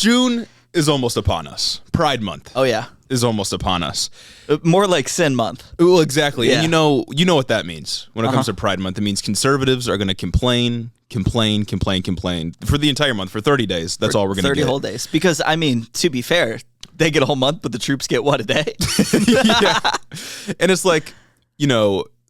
June is almost upon us. Pride Month. Oh, yeah. Is almost upon us. More like Sin Month. Well, exactly. Yeah. And you know what that means when it comes to Pride Month. It means conservatives are going to complain for the entire month, for 30 days. That's all we're going to get. 30 whole days. Because, I mean, to be fair, they get a whole month, but the troops get what, a day? Yeah. And it's like,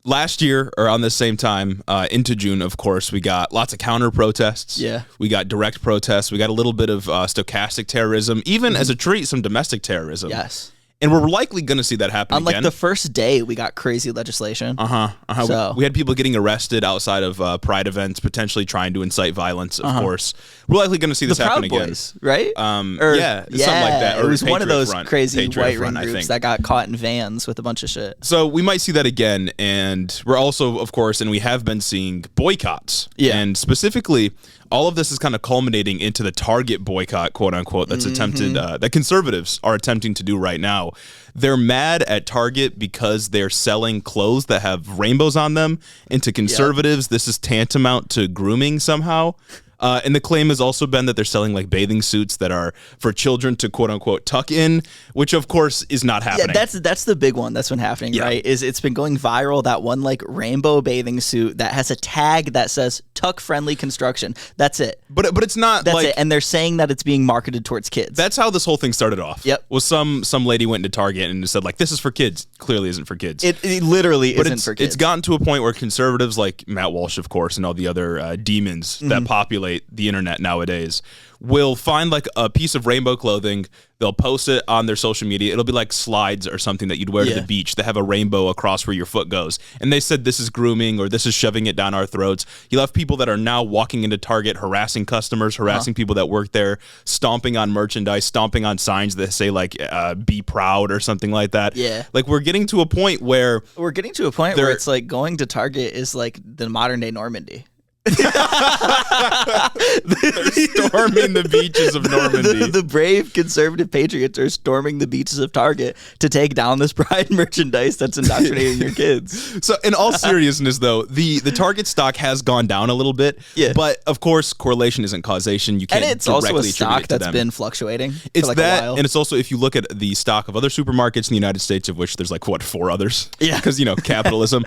last year, or on this same time, into June, of course, we got lots of counter protests. Yeah. We got direct protests. We got a little bit of stochastic terrorism, even as a treat, some domestic terrorism. Yes. And we're likely going to see that happen On again. like the first day, we got crazy legislation. So. We had people getting arrested outside of Pride events, potentially trying to incite violence, of course. We're likely going to see this happen again. Boys, right? Something like that. It was one of those crazy Patriot white ring groups that got caught in vans with a bunch of shit. So we might see that again, and we're also, of course, and we have been seeing boycotts. Yeah. And specifically, all of this is kind of culminating into the Target boycott, quote unquote, that's attempted, that conservatives are attempting to do right now. They're mad at Target because they're selling clothes that have rainbows on them. And to conservatives, this is tantamount to grooming somehow. And the claim has also been that they're selling like bathing suits that are for children to quote unquote tuck in, which of course is not happening. Yeah, that's the big one that's been happening, right? It's been going viral, that one like rainbow bathing suit that has a tag that says tuck friendly construction. That's it. But it's not. That's it. And they're saying that it's being marketed towards kids. That's how this whole thing started off. Yep. Was some lady went into Target and said like, this is for kids. Clearly isn't for kids. It literally isn't for kids. It's gotten to a point where conservatives like Matt Walsh, of course, and all the other demons that populate the internet nowadays will find like a piece of rainbow clothing. They'll post it on their social media. It'll be like slides or something that you'd wear to the beach that have a rainbow across where your foot goes. And they said this is grooming or this is shoving it down our throats. You'll have people that are now walking into Target, harassing customers, harassing people that work there, stomping on merchandise, stomping on signs that say like be proud or something like that. Yeah. Like we're getting to a point where it's like going to Target is like the modern day Normandy. They're storming the beaches of Normandy. The brave conservative patriots are storming the beaches of Target to take down this Pride merchandise that's indoctrinating your kids. So in all seriousness, though, the Target stock has gone down a little bit. Yeah. But of course, correlation isn't causation. You can't. And it's also a stock that's been fluctuating. It's for like that, a while. and it's also if you look at the stock of other supermarkets in the United States, of which there's like 4 others. Yeah. Because capitalism.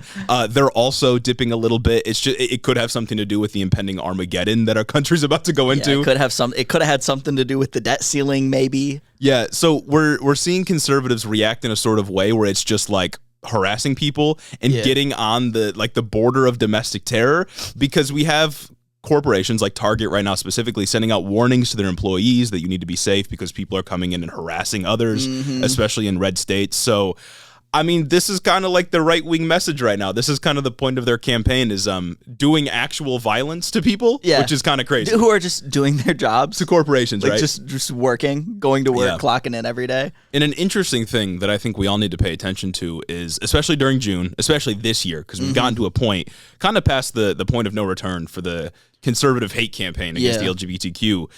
They're also dipping a little bit. It's just it could have something to do with the impending Armageddon that our country's about to go into. It could have had something to do with the debt ceiling, maybe. Yeah, so we're seeing conservatives react in a sort of way where it's just like harassing people and getting on the border of domestic terror, because we have corporations like Target right now specifically sending out warnings to their employees that you need to be safe because people are coming in and harassing others, especially in red states. So I mean, this is kind of like the right-wing message right now. This is kind of the point of their campaign is doing actual violence to people, which is kind of crazy. Who are just doing their jobs. To corporations, like right? Just working, going to work, clocking in every day. And an interesting thing that I think we all need to pay attention to is, especially during June, especially this year, because we've gotten to a point, kind of past the point of no return for the conservative hate campaign against the LGBTQ.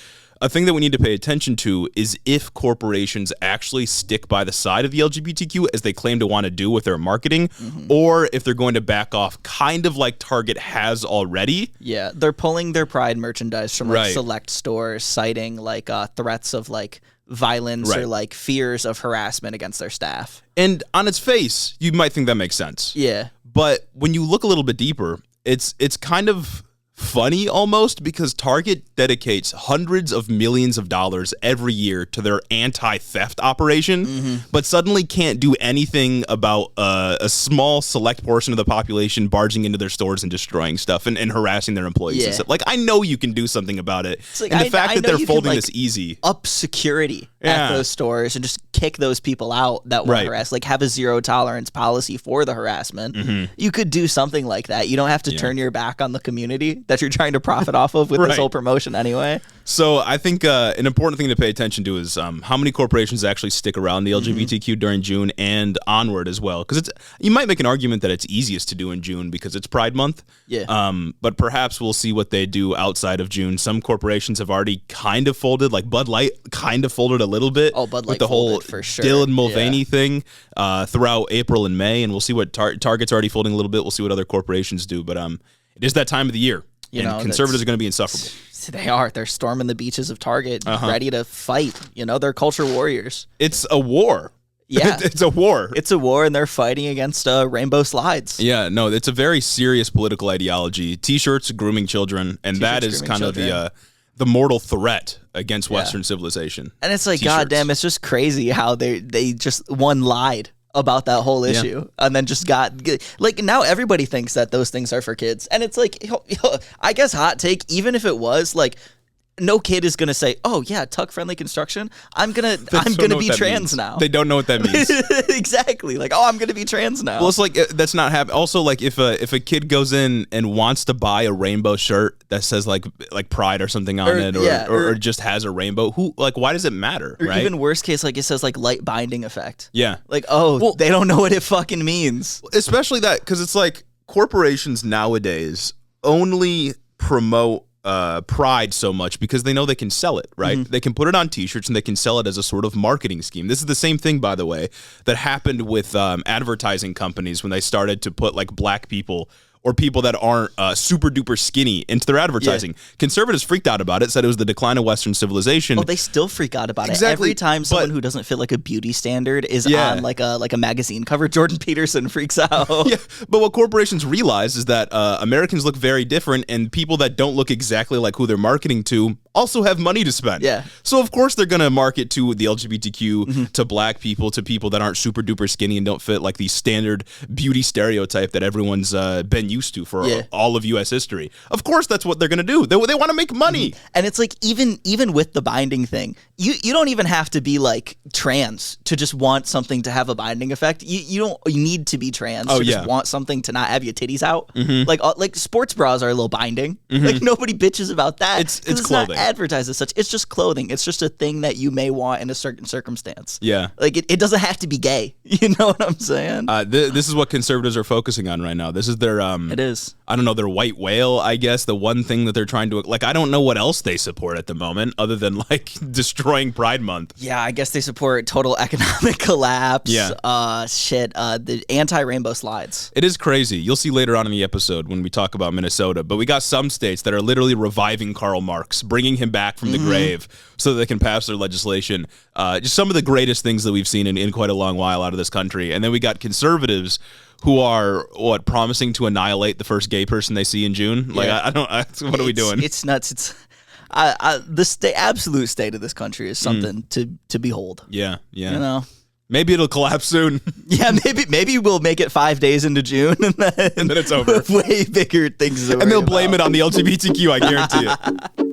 A thing that we need to pay attention to is if corporations actually stick by the side of the LGBTQ as they claim to want to do with their marketing, or if they're going to back off kind of like Target has already. Yeah, they're pulling their Pride merchandise from like select stores, citing like threats of like violence or like fears of harassment against their staff. And on its face, you might think that makes sense. Yeah. But when you look a little bit deeper, it's kind of funny almost, because Target dedicates hundreds of millions of dollars every year to their anti-theft operation, but suddenly can't do anything about a small select portion of the population barging into their stores and destroying stuff and harassing their employees. And stuff. Like, I know you can do something about it. Like, and the fact that they're folding can, this easy. Up security at those stores and just kick those people out that were harassed. Like, have a zero tolerance policy for the harassment. You could do something like that. You don't have to turn your back on the community that you're trying to profit off of with this whole promotion anyway. So I think an important thing to pay attention to is how many corporations actually stick around the LGBTQ during June and onward as well. Because you might make an argument that it's easiest to do in June because it's Pride Month. Yeah. But perhaps we'll see what they do outside of June. Some corporations have already kind of folded, like Bud Light kind of folded a little bit. Oh, Bud Light with the whole for sure. Dylan Mulvaney thing throughout April and May. And we'll see what Target's already folding a little bit. We'll see what other corporations do. But it is that time of the year. And conservatives are going to be insufferable. They are. They're storming the beaches of Target, ready to fight. They're culture warriors. It's a war. Yeah. It's a war. It's a war, and they're fighting against rainbow slides. Yeah, no, it's a very serious political ideology. T-shirts grooming children, and that is kind of the mortal threat against Western civilization. And it's like, goddamn, it's just crazy how they just lied about that whole issue and then just got like, now everybody thinks that those things are for kids. And it's like, I guess hot take, even if it was like, no kid is gonna say, "Oh yeah, tuck-friendly construction. I'm gonna be trans now." They don't know what that means. Exactly. Like, "Oh, I'm gonna be trans now." Well, it's like that's not happening. Also, like if a kid goes in and wants to buy a rainbow shirt that says like Pride or something on it, or just has a rainbow, why does it matter? Or right? even worst case, like it says like light binding effect. Yeah. Like, they don't know what it fucking means. Especially that, because it's like corporations nowadays only promote Pride so much because they know they can sell it, right? They can put it on T-shirts and they can sell it as a sort of marketing scheme. This is the same thing, by the way, that happened with advertising companies when they started to put like black people or people that aren't super duper skinny into their advertising. Conservatives freaked out about it, said it was the decline of Western civilization. Oh, they still freak out about it. Every time someone who doesn't fit like a beauty standard is on like a magazine cover, Jordan Peterson freaks out. Yeah, but what corporations realize is that Americans look very different, and people that don't look exactly like who they're marketing to also have money to spend. Yeah. So of course they're going to market to the LGBTQ, to black people, to people that aren't super duper skinny and don't fit like the standard beauty stereotype that everyone's been used to for all of U.S. history. Of course that's what they're going to do. They want to make money. And it's like, even with the binding thing, you don't even have to be like trans to just want something to have a binding effect. You need to be trans to just want something to not have your titties out. Like sports bras are a little binding. Like nobody bitches about that. It's clothing. Not advertised as such. It's just clothing. It's just a thing that you may want in a certain circumstance. Yeah. Like it doesn't have to be gay. You know what I'm saying? This is what conservatives are focusing on right now. This is their it is. I don't know, their white whale, I guess, the one thing that they're trying to, like, I don't know what else they support at the moment other than like destroying Pride Month. Yeah, I guess they support total economic collapse. Yeah. The anti-rainbow slides. It is crazy. You'll see later on in the episode when we talk about Minnesota, but we got some states that are literally reviving Karl Marx, bringing him back from the grave so that they can pass their legislation. Just some of the greatest things that we've seen in quite a long while out of this country. And then we got conservatives who are promising to annihilate the first gay person they see in June. Like, I don't. What are we doing? It's nuts. It's the absolute state of this country is something to behold. Yeah. You know, maybe it'll collapse soon. Yeah, maybe we'll make it 5 days into June, and then it's over. Way bigger things. And they'll blame it on the LGBTQ. I guarantee it.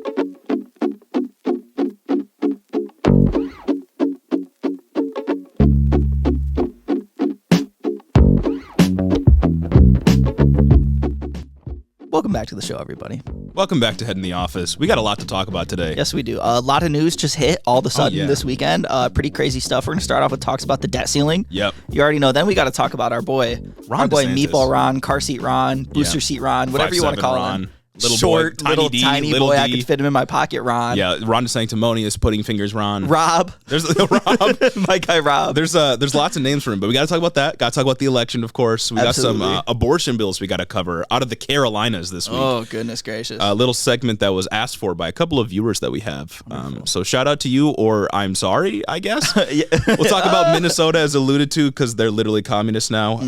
Welcome back to the show, everybody. Welcome back to Head in the Office. We got a lot to talk about today. Yes, we do. A lot of news just hit all of a sudden this weekend. Pretty crazy stuff. We're going to start off with talks about the debt ceiling. Yep. You already know. Then we got to talk about our boy Desantis. Meatball Ron, car seat Ron, booster seat Ron, whatever you want to call him. Little short, boy, little D, tiny little boy. D. I could fit him in my pocket, Ron. Yeah, Ron DeSanctimonious, Putting Fingers Ron. Rob. There's Rob. My guy Rob. There's lots of names for him, but we got to talk about that. Got to talk about the election, of course. We got some abortion bills we got to cover out of the Carolinas this week. Oh, goodness gracious. A little segment that was asked for by a couple of viewers that we have. So shout out to you, or I'm sorry, I guess. We'll talk about Minnesota as alluded to because they're literally communists now,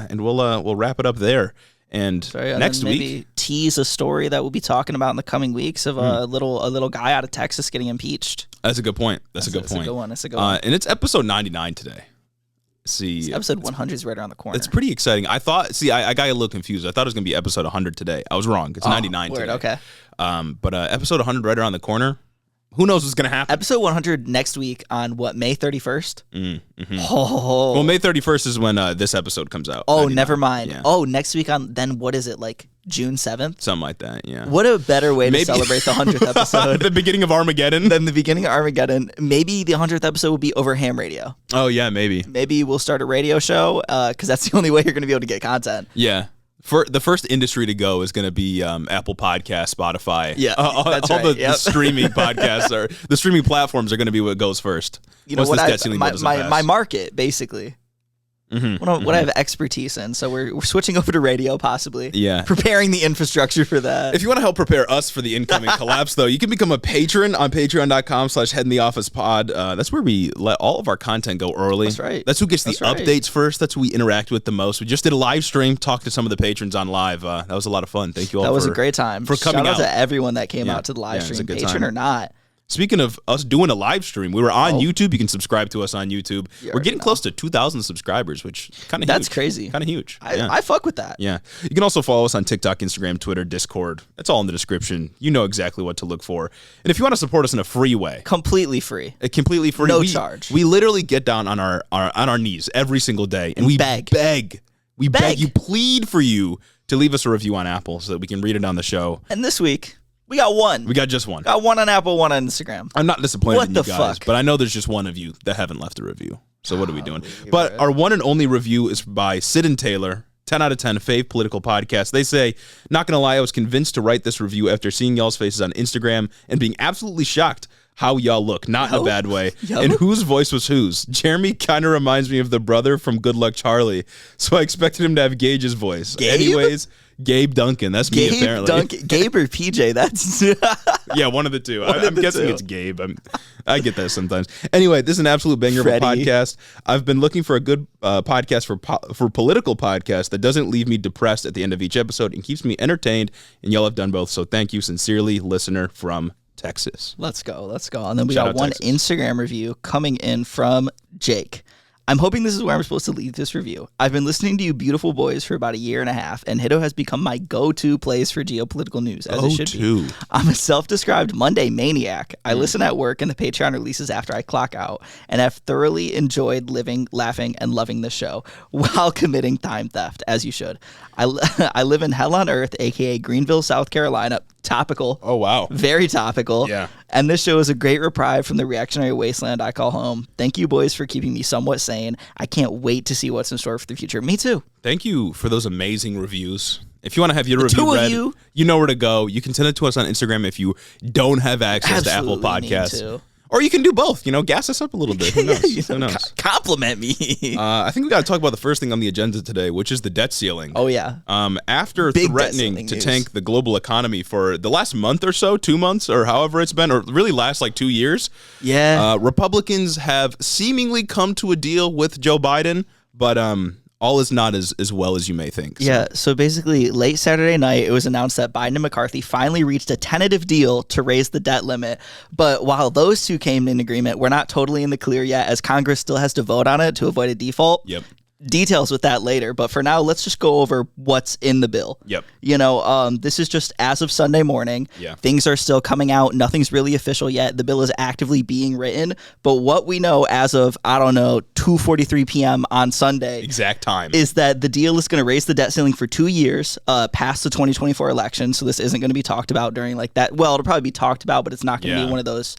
and we'll wrap it up there. And next week, maybe tease a story that we'll be talking about in the coming weeks of a little guy out of Texas getting impeached. That's a good point. That's a good point. That's a good one. And it's episode 99 today. See, episode 100 is right around the corner. It's pretty exciting. I thought. See, I got a little confused. I thought it was gonna be episode 100 today. I was wrong. It's 99 today. Okay. But episode 100 right around the corner. Who knows what's going to happen? Episode 100 next week on May 31st? Oh. Well, May 31st is when this episode comes out. Oh, never mind. Yeah. Oh, next week on, then what is it, like June 7th? Something like that, yeah. What a better way to celebrate the 100th episode. The beginning of Armageddon? Then the beginning of Armageddon. Maybe the 100th episode will be over ham radio. Oh, yeah, maybe. Maybe we'll start a radio show because that's the only way you're going to be able to get content. Yeah. For the first industry to go is going to be Apple Podcasts, Spotify. Yeah, that's all right. the streaming podcasts are the streaming platforms are going to be what goes first. You know what? My market basically. what I have expertise in. So we're switching over to radio, possibly. Yeah. Preparing the infrastructure for that. If you want to help prepare us for the incoming collapse, though, you can become a patron on patreon.com/headintheofficepod. That's where we let all of our content go early. That's right. That's who gets the updates first. That's who we interact with the most. We just did a live stream, talked to some of the patrons on live. That was a lot of fun. Thank you all. That was a great time. For coming Shout out to everyone that came out to the live stream, patron or not. Speaking of us doing a live stream, we were on YouTube. You can subscribe to us on YouTube. We're getting close to 2,000 subscribers, which kind of That's crazy. Kind of huge. I fuck with that. Yeah. You can also follow us on TikTok, Instagram, Twitter, Discord. It's all in the description. You know exactly what to look for. And if you want to support us in a free way. Completely free. Completely free. No charge. We literally get down on our knees every single day. And we beg. We beg you, plead for you to leave us a review on Apple so that we can read it on the show. And this week, we got one. We got just one. Got one on Apple, one on Instagram. I'm not disappointed in you guys, fuck? but I know there's just one of you that haven't left a review. So what are we doing? But our one and only review is by Sid and Taylor, 10 out of 10, fave political podcast. They say, not gonna lie, I was convinced to write this review after seeing y'all's faces on Instagram and being absolutely shocked how y'all look, not in a bad way. And whose voice was whose? Jeremy kind of reminds me of the brother from Good Luck Charlie, so I expected him to have Gage's voice. Gabe? Anyways, Gabe Duncan. That's me, apparently. Gabe or PJ? That's yeah, one of the two. I'm guessing it's Gabe. I get that sometimes. Anyway, this is an absolute banger of a podcast. I've been looking for a good podcast for political podcast that doesn't leave me depressed at the end of each episode and keeps me entertained, and y'all have done both, so thank you. Sincerely, listener from Texas. Let's go. And then we got one Instagram review coming in from Jake. I'm hoping this is where I'm supposed to leave this review. I've been listening to you beautiful boys for about a year and a half, and Hiddo has become my go-to place for geopolitical news, as it should be. I'm a self-described Monday maniac. I listen at work, and the Patreon releases after I clock out, and have thoroughly enjoyed living, laughing, and loving the show while committing time theft, as you should. I live in Hell on Earth, a.k.a. Greenville, South Carolina. Topical. Oh, wow. Very topical. Yeah. And this show is a great reprieve from the reactionary wasteland I call home. Thank you, boys, for keeping me somewhat sane. I can't wait to see what's in store for the future. Me too. Thank you for those amazing reviews. If you want to have your review read, you know where to go. You can send it to us on Instagram if you don't have access to Apple Podcasts. Or you can do both, gas us up a little bit. Who knows? Who knows? Compliment me. I think we got to talk about the first thing on the agenda today, which is the debt ceiling. Oh, yeah. After threatening to tank the global economy for the last month or so, 2 months, or however it's been, or really last like 2 years, Republicans have seemingly come to a deal with Joe Biden, but all is not as well as you may think. So. Yeah, so basically, late Saturday night, it was announced that Biden and McCarthy finally reached a tentative deal to raise the debt limit. But while those two came in agreement, we're not totally in the clear yet, as Congress still has to vote on it to avoid a default. Yep. Details with that later, but for now, let's just go over what's in the bill. Yep. This is just as of Sunday morning. Yeah. Things are still coming out. Nothing's really official yet. The bill is actively being written, but what we know as of, 2:43 p.m. on Sunday. Exact time. Is that the deal is going to raise the debt ceiling for 2 years past the 2024 election, so this isn't going to be talked about during like that. Well, it'll probably be talked about, but it's not going to be one of those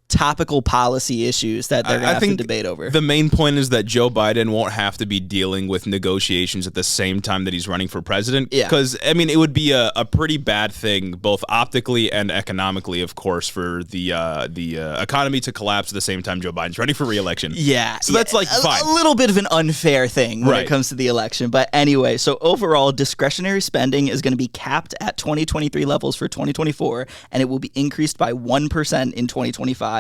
topical policy issues that they're going to have to debate over. The main point is that Joe Biden won't have to be dealing with negotiations at the same time that he's running for president. Yeah. Because, it would be a pretty bad thing, both optically and economically, of course, for the economy to collapse at the same time Joe Biden's running for re-election. Yeah. So that's like fine. A little bit of an unfair thing when it comes to the election. But anyway, so overall, discretionary spending is going to be capped at 2023 levels for 2024, and it will be increased by 1% in 2025.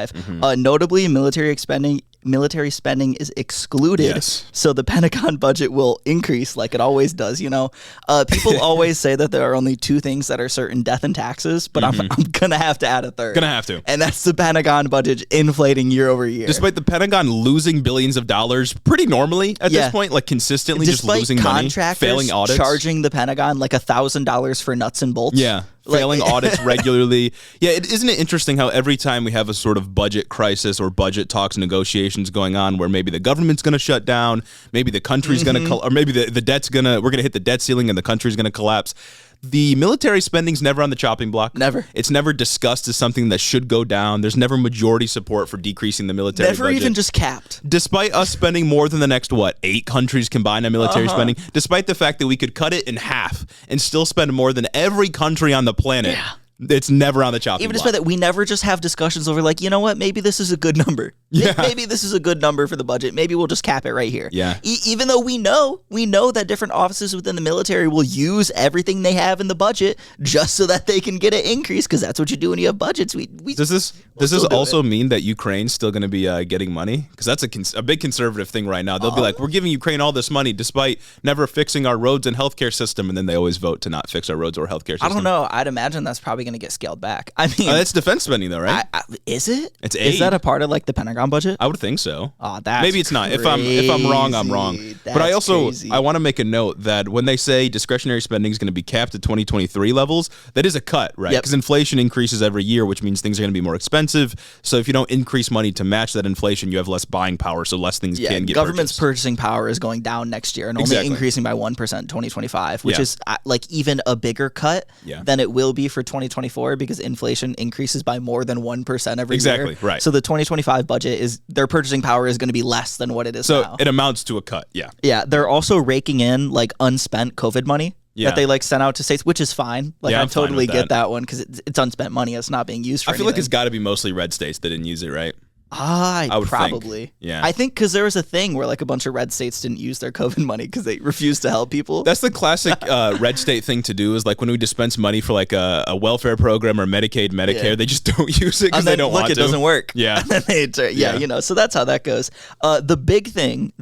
Notably, military spending is excluded, so the Pentagon budget will increase like it always does. People always say that there are only two things that are certain: death and taxes. But I'm gonna have to add a third. And that's the Pentagon budget inflating year over year. Despite the Pentagon losing billions of dollars pretty normally at this point, like consistently just losing money, failing audits, charging the Pentagon like $1,000 for nuts and bolts. Yeah. Failing audits regularly. Yeah, isn't it interesting how every time we have a sort of budget crisis or budget talks, negotiations going on where maybe the government's going to shut down, maybe the country's going to, or maybe the debt's we're going to hit the debt ceiling and the country's going to collapse. The military spending's never on the chopping block. Never. It's never discussed as something that should go down. There's never majority support for decreasing the military budget. Never even just capped. Despite us spending more than the next, 8 countries combined on military spending, despite the fact that we could cut it in half and still spend more than every country on the planet. Yeah. It's never on the chopping Even block. despite that, we never just have discussions over like, you know what, maybe this is a good number. Yeah. Maybe this is a good number for the budget. Maybe we'll just cap it right here. Yeah. Even though we know that different offices within the military will use everything they have in the budget just so that they can get an increase, because that's what you do when you have budgets. Does this also mean that Ukraine's still going to be getting money? Because that's a big conservative thing right now. They'll be like, we're giving Ukraine all this money despite never fixing our roads and healthcare system, and then they always vote to not fix our roads or healthcare system. I don't know. I'd imagine that's probably going to get scaled back. I mean, that's defense spending though, right? Is it? It's aid. Is that a part of like the Pentagon budget? I would think so. Oh, that's maybe it's not. crazy. If I'm wrong, I'm wrong. But I also crazy. I want to make a note that when they say discretionary spending is going to be capped at 2023 levels, that is a cut, right? Because inflation increases every year, which means things are going to be more expensive. So if you don't increase money to match that inflation, you have less buying power, so less things can get government's purchased. Purchasing power is going down next year and only increasing by 1% in 2025, which is like even a bigger cut than it will be for 2024 because inflation increases by more than 1% every year. Exactly, right. So the 2025 budget is their purchasing power is going to be less than what it is now. So it amounts to a cut, yeah. Yeah, they're also raking in like unspent COVID money. That they like sent out to states, which is fine. Like I totally get that one because it's unspent money. It's not being used for anything. Like it's got to be mostly red states that didn't use it, right? I would probably. Think. Yeah. I think because there was a thing where like a bunch of red states didn't use their COVID money because they refused to help people. That's the classic red state thing to do is like when we dispense money for like a welfare program or Medicaid, Medicare, they just don't use it because they don't want to. It doesn't work. Yeah. And then you know, so that's how that goes. The big thing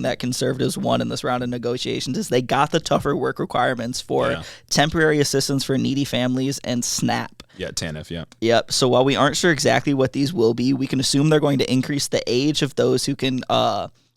that conservatives won in this round of negotiations is they got the tougher work requirements for temporary assistance for needy families and SNAP. Yeah, TANF, yeah. Yep. So while we aren't sure exactly what these will be, we can assume they're going to increase the age of those who can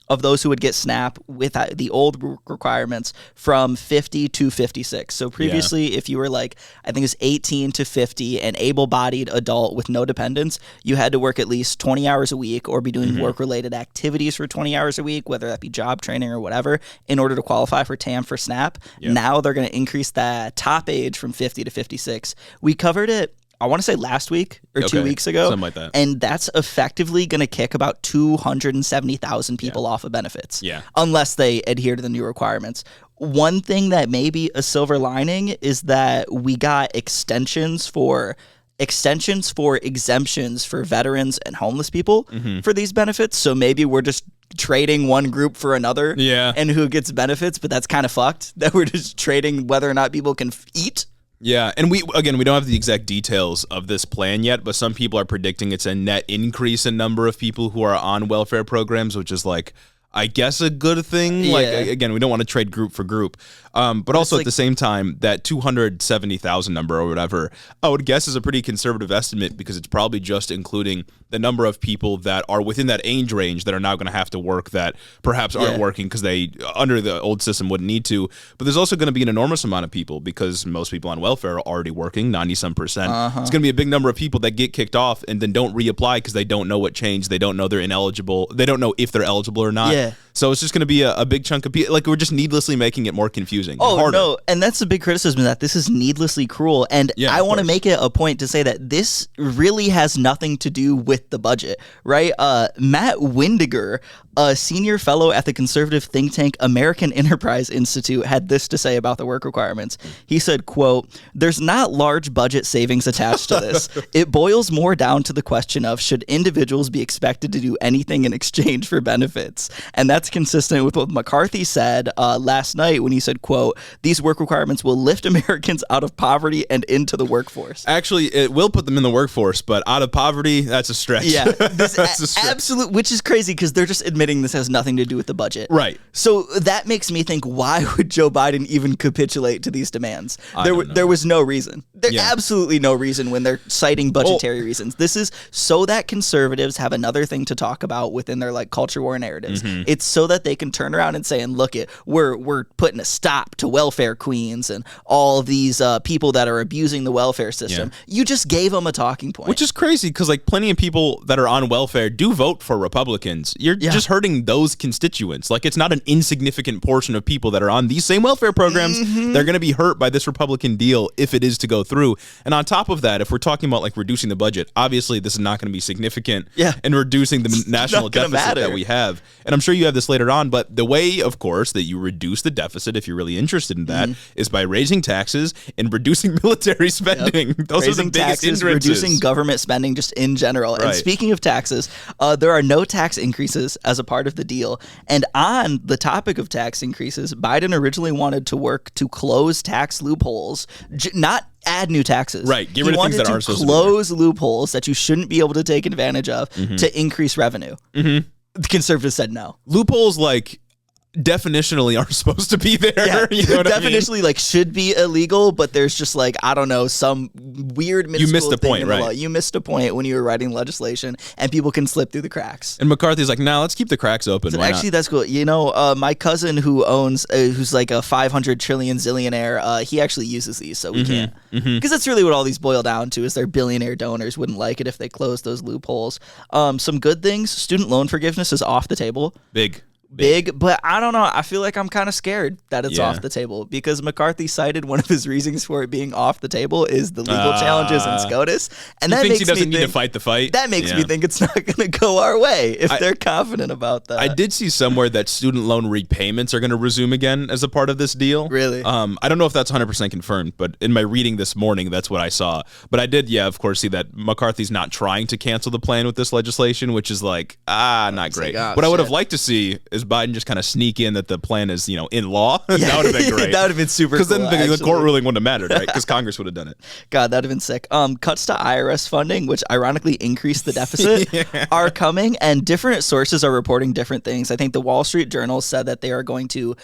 who would get SNAP with the old requirements from 50 to 56. So previously, if you were like, I think it's 18 to 50, an able-bodied adult with no dependents, you had to work at least 20 hours a week or be doing work-related activities for 20 hours a week, whether that be job training or whatever, in order to qualify for TAM for SNAP. Yep. Now they're going to increase that top age from 50 to 56. We covered it, I want to say last week or 2 weeks ago. Something like that. And that's effectively going to kick about 270,000 people off of benefits. Yeah. Unless they adhere to the new requirements. One thing that may be a silver lining is that we got extensions for exemptions for veterans and homeless people for these benefits. So maybe we're just trading one group for another and who gets benefits, but that's kind of fucked that we're just trading whether or not people can eat. Yeah, and we don't have the exact details of this plan yet, but some people are predicting it's a net increase in number of people who are on welfare programs, which is like, I guess, a good thing. Yeah. Like, again, we don't want to trade group for group. But also at the same time, that 270,000 number or whatever, I would guess is a pretty conservative estimate because it's probably just including the number of people that are within that age range that are now going to have to work that perhaps aren't working because they, under the old system, wouldn't need to. But there's also going to be an enormous amount of people because most people on welfare are already working, 90-some%. It's going to be a big number of people that get kicked off and then don't reapply because they don't know what changed. They don't know they're ineligible. They don't know if they're eligible or not. Yeah. So it's just going to be a big chunk of people. Like, we're just needlessly making it more confusing. Oh, harder. No. And that's a big criticism, that this is needlessly cruel. And I want to make it a point to say that this really has nothing to do with the budget, right? Matt Windiger, a senior fellow at the conservative think tank American Enterprise Institute, had this to say about the work requirements. He said, quote, "There's not large budget savings attached to this. It boils more down to the question of should individuals be expected to do anything in exchange for benefits?" And that's consistent with what McCarthy said last night when he said, quote, "These work requirements will lift Americans out of poverty and into the workforce." Actually, it will put them in the workforce, but out of poverty, that's a stretch. Yeah, that's a stretch. Absolute, which is crazy because they're just admitting this has nothing to do with the budget. Right. So that makes me think, why would Joe Biden even capitulate to these demands? There was no reason. There's absolutely no reason when they're citing budgetary reasons. This is so that conservatives have another thing to talk about within their like culture war narratives. It's so that they can turn around and say, and look it, we're putting a stop to welfare queens and all of these people that are abusing the welfare system. You just gave them a talking point. Which is crazy because like plenty of people that are on welfare do vote for Republicans. You're just hurting those constituents. Like, it's not an insignificant portion of people that are on these same welfare programs. They're going to be hurt by this Republican deal if it is to go through. And on top of that, if we're talking about like reducing the budget, obviously this is not going to be significant in reducing the national deficit that we have. And I'm sure you have this this later on, but the way, of course, that you reduce the deficit, if you're really interested in that, is by raising taxes and reducing military spending. Those raising are the biggest taxes, hindrances. reducing government spending just in general. And speaking of taxes, there are no tax increases as a part of the deal. And on the topic of tax increases, Biden originally wanted to work to close tax loopholes, not add new taxes. Right. Get rid of things that aren't supposed to be there. Close loopholes that you shouldn't be able to take advantage of to increase revenue. The conservatives said no. Loopholes like definitionally aren't supposed to be there. Yeah, you know what definitionally I mean? like should be illegal, but there's just like, I don't know, some weird You missed the thing point, in the right? law. You missed a point when you were writing legislation, and people can slip through the cracks. And McCarthy's like, nah, let's keep the cracks open. So Why actually, not? that's cool. You know, my cousin who owns, who's like a 500 trillion zillionaire, he actually uses these, so we can't. Because that's really what all these boil down to, is their billionaire donors wouldn't like it if they closed those loopholes. Some good things, student loan forgiveness is off the table. Big, but I don't know. I feel like I'm kind of scared that it's off the table, because McCarthy cited one of his reasons for it being off the table is the legal challenges in SCOTUS, and that makes he doesn't me need think, to fight the fight. That makes me think it's not going to go our way if they're confident about that. I did see somewhere that student loan repayments are going to resume again as a part of this deal. Really? I don't know if that's 100% confirmed, but in my reading this morning, that's what I saw. But I did, of course, see that McCarthy's not trying to cancel the plan with this legislation, which is like, not great. What I would have liked to see is Biden just kind of sneak in that the plan is, in law. That would have been great. That would have been super cool. Because then the court ruling wouldn't have mattered, right? Because Congress would have done it. God, that would have been sick. Cuts to IRS funding, which ironically increased the deficit, are coming, and different sources are reporting different things. I think the Wall Street Journal said that they are going to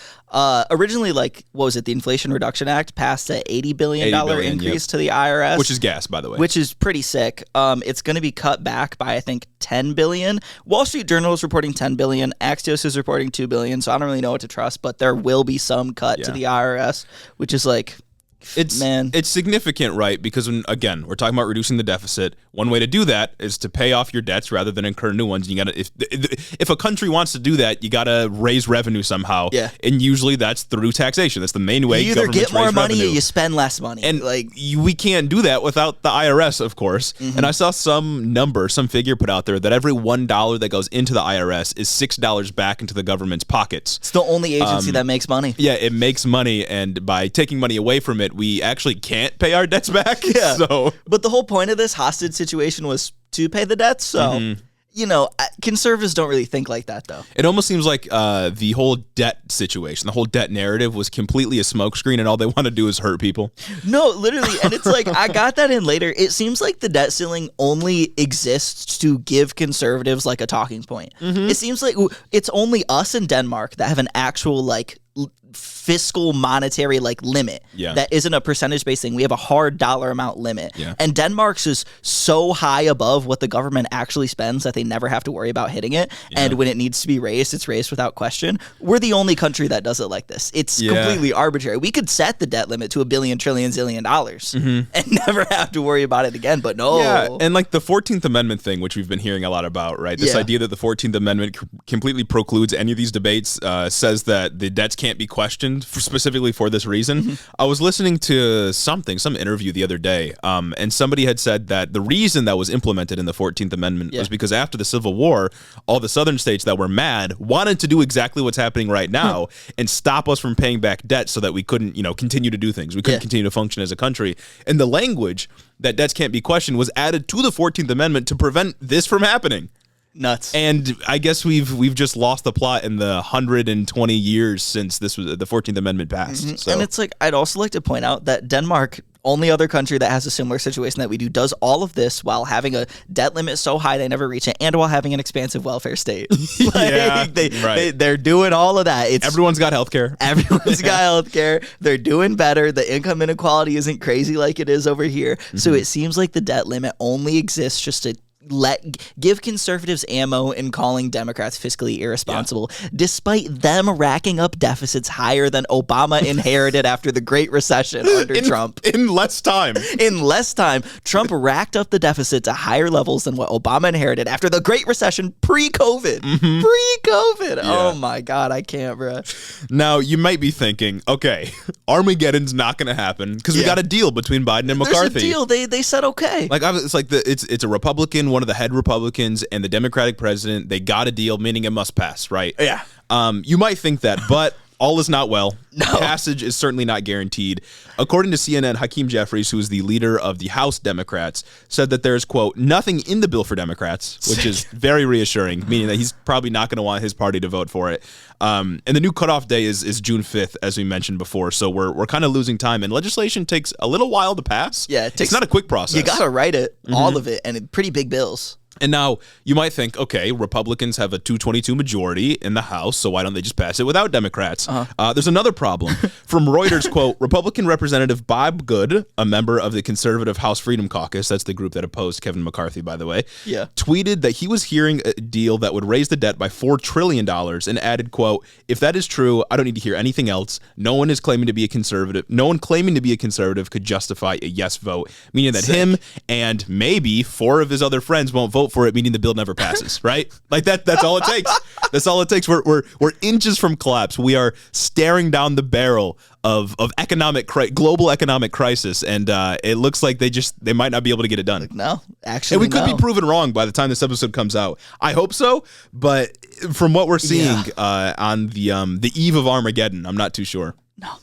originally, what was it? The Inflation Reduction Act passed an $80 billion increase to the IRS. Which is gas, by the way. Which is pretty sick. It's going to be cut back by, I think, $10 billion. Wall Street Journal is reporting $10 billion. Axios is reporting $2 billion. So I don't really know what to trust, but there will be some cut to the IRS, which is like, it's significant, right? Because again, we're talking about reducing the deficit. One way to do that is to pay off your debts rather than incur new ones. You gotta, if a country wants to do that, you gotta raise revenue somehow. Yeah, and usually that's through taxation. That's the main way. You either get more money or you spend less money, and we can't do that without the IRS, of course. And I saw some figure put out there that every $1 that goes into the IRS is $6 back into the government's pockets. It's the only agency that makes money. Yeah, it makes money, and by taking money away from it, we actually can't pay our debts back. Yeah. So, but the whole point of this hostage situation was to pay the debts. So, conservatives don't really think like that, though. It almost seems like the whole debt situation, the whole debt narrative was completely a smokescreen, and all they want to do is hurt people. No, literally. And it's like, I got that in later. It seems like the debt ceiling only exists to give conservatives like a talking point. It seems like it's only us and Denmark that have an actual fiscal monetary limit that isn't a percentage based thing. We have a hard dollar amount limit, and Denmark's is so high above what the government actually spends that they never have to worry about hitting it, and when it needs to be raised, it's raised without question. We're the only country that does it like this. It's completely arbitrary. We could set the debt limit to $1 billion, trillion, zillion dollars and never have to worry about it again, but no. And the 14th Amendment thing, which we've been hearing a lot about, right? This idea that the 14th Amendment completely precludes any of these debates, says that the debts can't be questioned specifically for this reason. I was listening to some interview the other day, and somebody had said that the reason that was implemented in the 14th Amendment was because after the Civil War, all the southern states that were mad wanted to do exactly what's happening right now and stop us from paying back debt so that we couldn't, continue to do things. We couldn't continue to function as a country. And the language that debts can't be questioned was added to the 14th Amendment to prevent this from happening. Nuts. And I guess we've just lost the plot in the 120 years since the 14th Amendment passed. So. And it's I'd also like to point out that Denmark, only other country that has a similar situation that we do, does all of this while having a debt limit so high they never reach it, and while having an expansive welfare state. They're doing all of that. Everyone's got healthcare. Everyone's got healthcare. They're doing better. The income inequality isn't crazy like it is over here. So it seems like the debt limit only exists just to give conservatives ammo in calling Democrats fiscally irresponsible, despite them racking up deficits higher than Obama inherited after the Great Recession under Trump. In less time. Trump racked up the deficit to higher levels than what Obama inherited after the Great Recession pre-COVID. Pre-COVID. Oh my God, I can't, bro. Now, you might be thinking, okay, Armageddon's not going to happen because we got a deal between Biden and McCarthy. There's a deal. They said okay. It's a Republican, one of the head Republicans, and the Democratic president. They got a deal, meaning it must pass, right? Yeah. You might think that, but all is not well. No. Passage is certainly not guaranteed. According to CNN, Hakeem Jeffries, who is the leader of the House Democrats, said that there's, quote, nothing in the bill for Democrats, which is very reassuring, meaning that he's probably not going to want his party to vote for it. And the new cutoff day is June 5th, as we mentioned before, so we're kind of losing time, and legislation takes a little while to pass. Yeah, it's not a quick process. You got to write it, all of it, and pretty big bills. And now you might think, okay, Republicans have a 222 majority in the House, so why don't they just pass it without Democrats? There's another problem. From Reuters, quote, Republican Representative Bob Good, a member of the conservative House Freedom Caucus, that's the group that opposed Kevin McCarthy, by the way, tweeted that he was hearing a deal that would raise the debt by $4 trillion and added, quote, if that is true, I don't need to hear anything else. No one claiming to be a conservative could justify a yes vote, meaning that him and maybe 4 of his other friends won't vote for it, meaning the bill never passes, right? Like that's all it takes. That's all it takes. We're inches from collapse. We are staring down the barrel of global economic crisis, and it looks like they might not be able to get it done. No, actually, and we could be proven wrong by the time this episode comes out. I hope so, but from what we're seeing on the eve of Armageddon, I'm not too sure.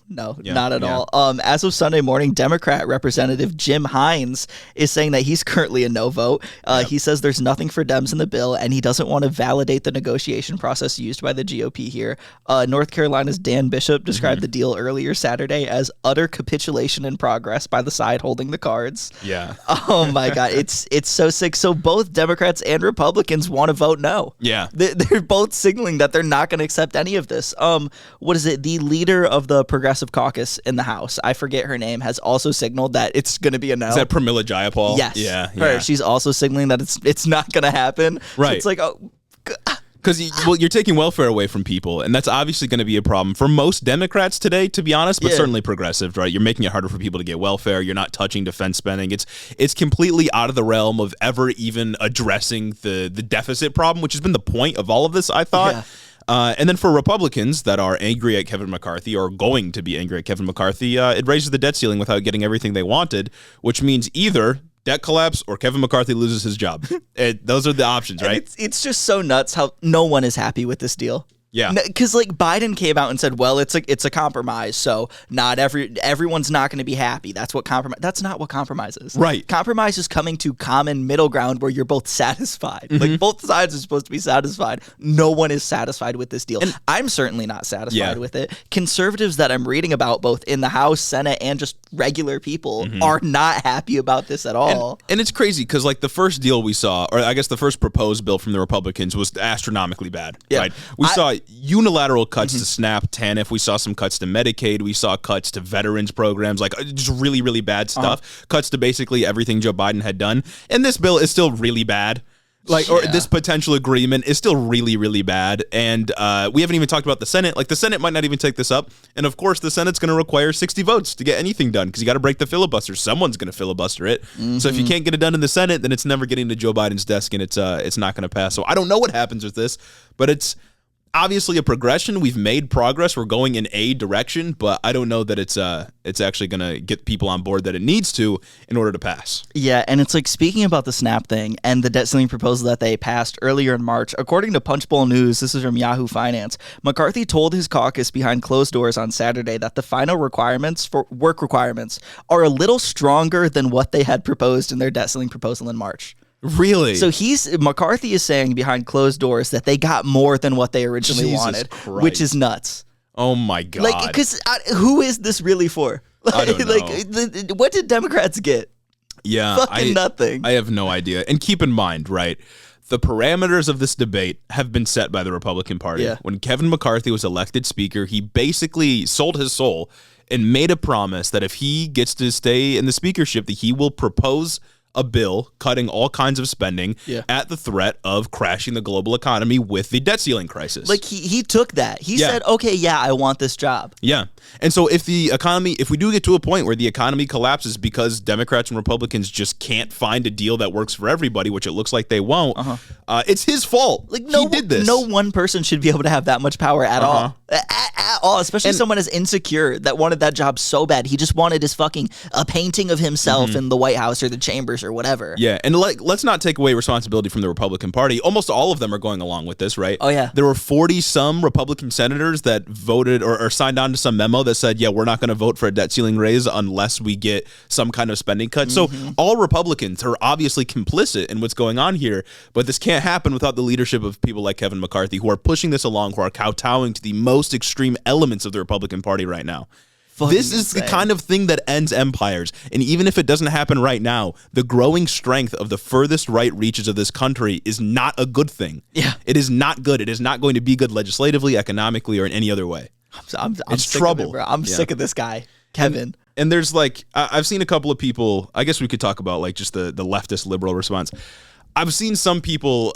No, not at all. As of Sunday morning, Democrat Representative Jim Hines is saying that he's currently a no vote. He says there's nothing for Dems in the bill, and he doesn't want to validate the negotiation process used by the GOP here. North Carolina's Dan Bishop described the deal earlier Saturday as utter capitulation in progress by the side holding the cards. Yeah. Oh my God, it's so sick. So both Democrats and Republicans want to vote no. Yeah. They're both signaling that they're not going to accept any of this. What is it? The leader of the Progressive Caucus in the House, I forget her name, has also signaled that it's going to be a no. Is that Pramila Jayapal? Yes. Yeah. Her. She's also signaling that it's not going to happen. Right. So it's like, because you're taking welfare away from people, and that's obviously going to be a problem for most Democrats today, to be honest, but certainly progressive, right? You're making it harder for people to get welfare. You're not touching defense spending. It's completely out of the realm of ever even addressing the deficit problem, which has been the point of all of this, I thought. Yeah. And then for Republicans that are angry at Kevin McCarthy or going to be angry at Kevin McCarthy, it raises the debt ceiling without getting everything they wanted, which means either debt collapse or Kevin McCarthy loses his job. Those are the options, right? It's just so nuts how no one is happy with this deal. Yeah, because like Biden came out and said, "Well, it's a compromise, so not everyone's not going to be happy." That's what compromise. That's not what compromise is. Right. Compromise is coming to common middle ground where you're both satisfied. Like both sides are supposed to be satisfied. No one is satisfied with this deal. And I'm certainly not satisfied with it. Conservatives that I'm reading about, both in the House, Senate, and just regular people, are not happy about this at all. And it's crazy because like the first deal we saw, or I guess the first proposed bill from the Republicans, was astronomically bad. Yeah. Right. We saw unilateral cuts to SNAP, TANF. We saw some cuts to Medicaid. We saw cuts to veterans programs, like just really, really bad stuff. Cuts to basically everything Joe Biden had done. And this bill is still really bad. Or this potential agreement is still really, really bad. And we haven't even talked about the Senate. Like, the Senate might not even take this up. And, of course, the Senate's going to require 60 votes to get anything done because you got to break the filibuster. Someone's going to filibuster it. So if you can't get it done in the Senate, then it's never getting to Joe Biden's desk, and it's not going to pass. So I don't know what happens with this, but it's obviously a progression. We've made progress. We're going in a direction, but I don't know that it's actually going to get people on board that it needs to in order to pass. Yeah, and it's like, speaking about the SNAP thing and the debt ceiling proposal that they passed earlier in March, according to Punchbowl News, this is from Yahoo Finance, McCarthy told his caucus behind closed doors on Saturday that the final requirements for work requirements are a little stronger than what they had proposed in their debt ceiling proposal in March. Really? So McCarthy is saying behind closed doors that they got more than what they originally wanted, which is nuts. Oh my God! Like, because who is this really for? I don't know. Like, what did Democrats get? Yeah, fucking nothing. I have no idea. And keep in mind, right, the parameters of this debate have been set by the Republican Party. Yeah. When Kevin McCarthy was elected Speaker, he basically sold his soul and made a promise that if he gets to stay in the speakership, that he will propose a bill cutting all kinds of spending at the threat of crashing the global economy with the debt ceiling crisis. Like, he took that. He said, okay, I want this job. Yeah. And so if we do get to a point where the economy collapses because Democrats and Republicans just can't find a deal that works for everybody, which it looks like they won't, it's his fault. Like, he did this. No one person should be able to have that much power at all. At especially someone as insecure that wanted that job so bad. He just wanted his a painting of himself in the White House or the chambers or whatever. Yeah, and let's not take away responsibility from the Republican Party. Almost all of them are going along with this, right? Oh, yeah. There were 40-some Republican senators that voted or signed on to some memo that said, yeah, we're not going to vote for a debt ceiling raise unless we get some kind of spending cut. So all Republicans are obviously complicit in what's going on here, but this can't happen without the leadership of people like Kevin McCarthy, who are pushing this along, who are kowtowing to the most extreme elements of the Republican Party right now. This is the kind of thing that ends empires. And even if it doesn't happen right now, the growing strength of the furthest right reaches of this country is not a good thing. Yeah. It is not good. It is not going to be good legislatively, economically, or in any other way. It's trouble. Bro. I'm sick of this guy, Kevin. And there's I've seen a couple of people, I guess we could talk about just the leftist liberal response. I've seen some people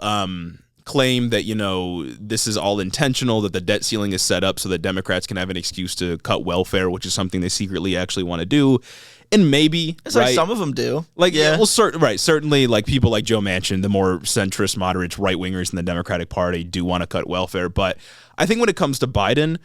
claim that, this is all intentional, that the debt ceiling is set up so that Democrats can have an excuse to cut welfare, which is something they secretly actually want to do. And maybe, it's right? Some of them do. Certainly, people like Joe Manchin, the more centrist, moderates, right-wingers in the Democratic Party do want to cut welfare. But I think when it comes to Biden,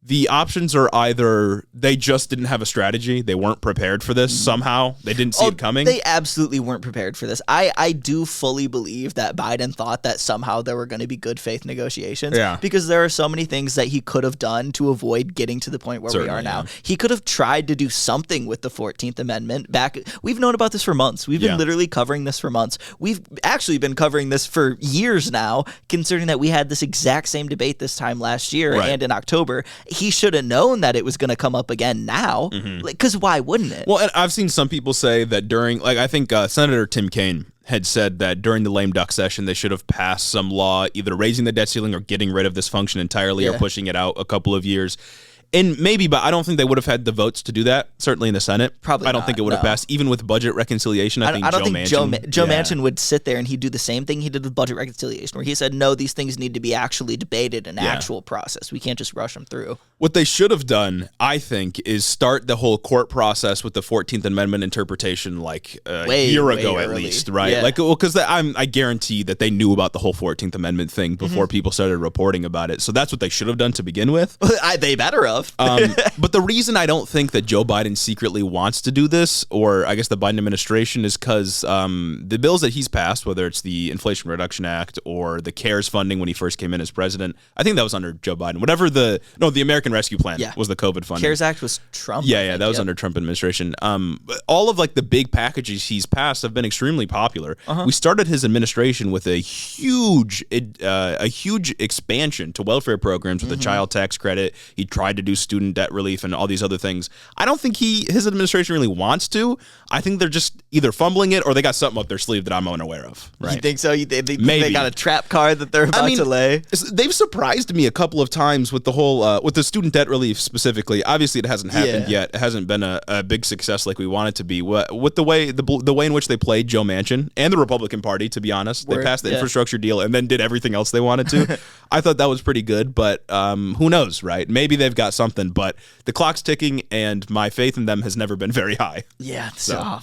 the options are either they just didn't have a strategy, they weren't prepared for this somehow, they didn't see it coming. They absolutely weren't prepared for this. I do fully believe that Biden thought that somehow there were going to be good faith negotiations, because there are so many things that he could have done to avoid getting to the point where we are now. He could have tried to do something with the 14th Amendment. We've known about this for months. We've been literally covering this for months. We've actually been covering this for years now, considering that we had this exact same debate this time last year and in October. He should have known that it was going to come up again now, because why wouldn't it? Well, and I've seen some people say that during, I think Senator Tim Kaine had said that during the lame duck session, they should have passed some law either raising the debt ceiling or getting rid of this function entirely or pushing it out a couple of years. And maybe, but I don't think they would have had the votes to do that, certainly in the Senate. Probably I don't think it would have passed, even with budget reconciliation. I don't think Joe Manchin would sit there and he'd do the same thing he did with budget reconciliation, where he said, no, these things need to be actually debated in actual process. We can't just rush them through. What they should have done, I think, is start the whole court process with the 14th Amendment interpretation a year ago at least, right? Yeah. Because I guarantee that they knew about the whole 14th Amendment thing before people started reporting about it. So that's what they should have done to begin with. They better have. But the reason I don't think that Joe Biden secretly wants to do this, or I guess the Biden administration, is because the bills that he's passed, whether it's the Inflation Reduction Act or the CARES funding when he first came in as president, I think that was under Joe Biden. The American Rescue Plan was the COVID funding. CARES Act was Trump. Yeah, that was under Trump administration. All of the big packages he's passed have been extremely popular. We started his administration with a huge expansion to welfare programs with the child tax credit. He tried to do student debt relief and all these other things. I don't think his administration really wants to. I think they're just either fumbling it or they got something up their sleeve that I'm unaware of. Right? You think so? Maybe they got a trap card that they're about to lay? They've surprised me a couple of times with the whole with the student debt relief specifically. Obviously, it hasn't happened yet. It hasn't been a big success like we want it to be. With the way in which they played Joe Manchin and the Republican Party, to be honest, they passed the infrastructure deal and then did everything else they wanted to. I thought that was pretty good, but who knows, right? Maybe they've got something, but the clock's ticking, and my faith in them has never been very high. Yeah,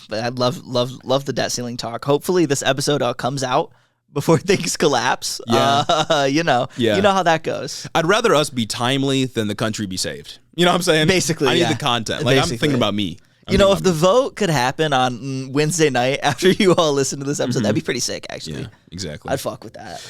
but I love the debt ceiling talk. Hopefully, this episode comes out before things collapse. You know how that goes. I'd rather us be timely than the country be saved. You know what I'm saying? Basically, I need the content. I'm thinking about me. If the vote could happen on Wednesday night after you all listen to this episode, that'd be pretty sick, actually. Yeah, exactly. I'd fuck with that.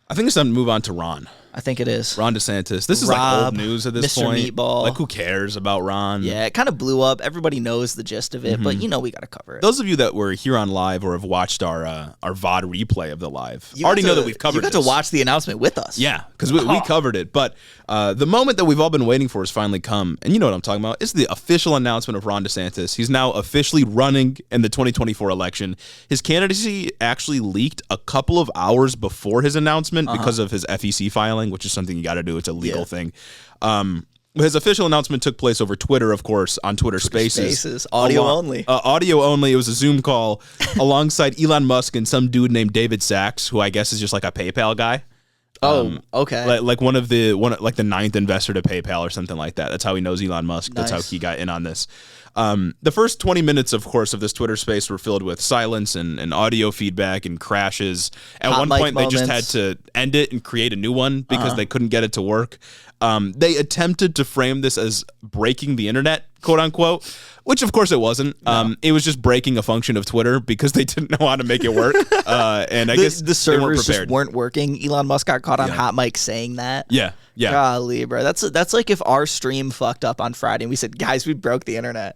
I think it's time to move on to Ron. I think it is. Ron Desantis. This is old news at this Mr. point. Meatball. Who cares about Ron? Yeah, it kind of blew up. Everybody knows the gist of it, but we got to cover it. Those of you that were here on live or have watched our VOD replay of the live already know that we've covered it. You got to watch the announcement with us. Yeah, because we covered it. But the moment that we've all been waiting for has finally come. And you know what I'm talking about. It's the official announcement of Ron DeSantis. He's now officially running in the 2024 election. His candidacy actually leaked a couple of hours before his announcement because of his FEC filing, which is something you got to do. It's a legal thing. His official announcement took place over Twitter, of course, on Twitter Spaces. Audio only. Audio only. It was a Zoom call alongside Elon Musk and some dude named David Sachs, who I guess is just like a PayPal guy. Okay. Like the ninth investor to PayPal or something like that. That's how he knows Elon Musk. Nice. That's how he got in on this. The first 20 minutes, of course, of this Twitter space were filled with silence and audio feedback and crashes. At one point, they just had to end it and create a new one because they couldn't get it to work. They attempted to frame this as breaking the internet, quote unquote, which of course it wasn't. No. It was just breaking a function of Twitter because they didn't know how to make it work. And I guess the servers just weren't working. Elon Musk got caught on hot mic saying that. Yeah. Yeah. Golly, bro. That's like if our stream fucked up on Friday and we said, guys, we broke the internet.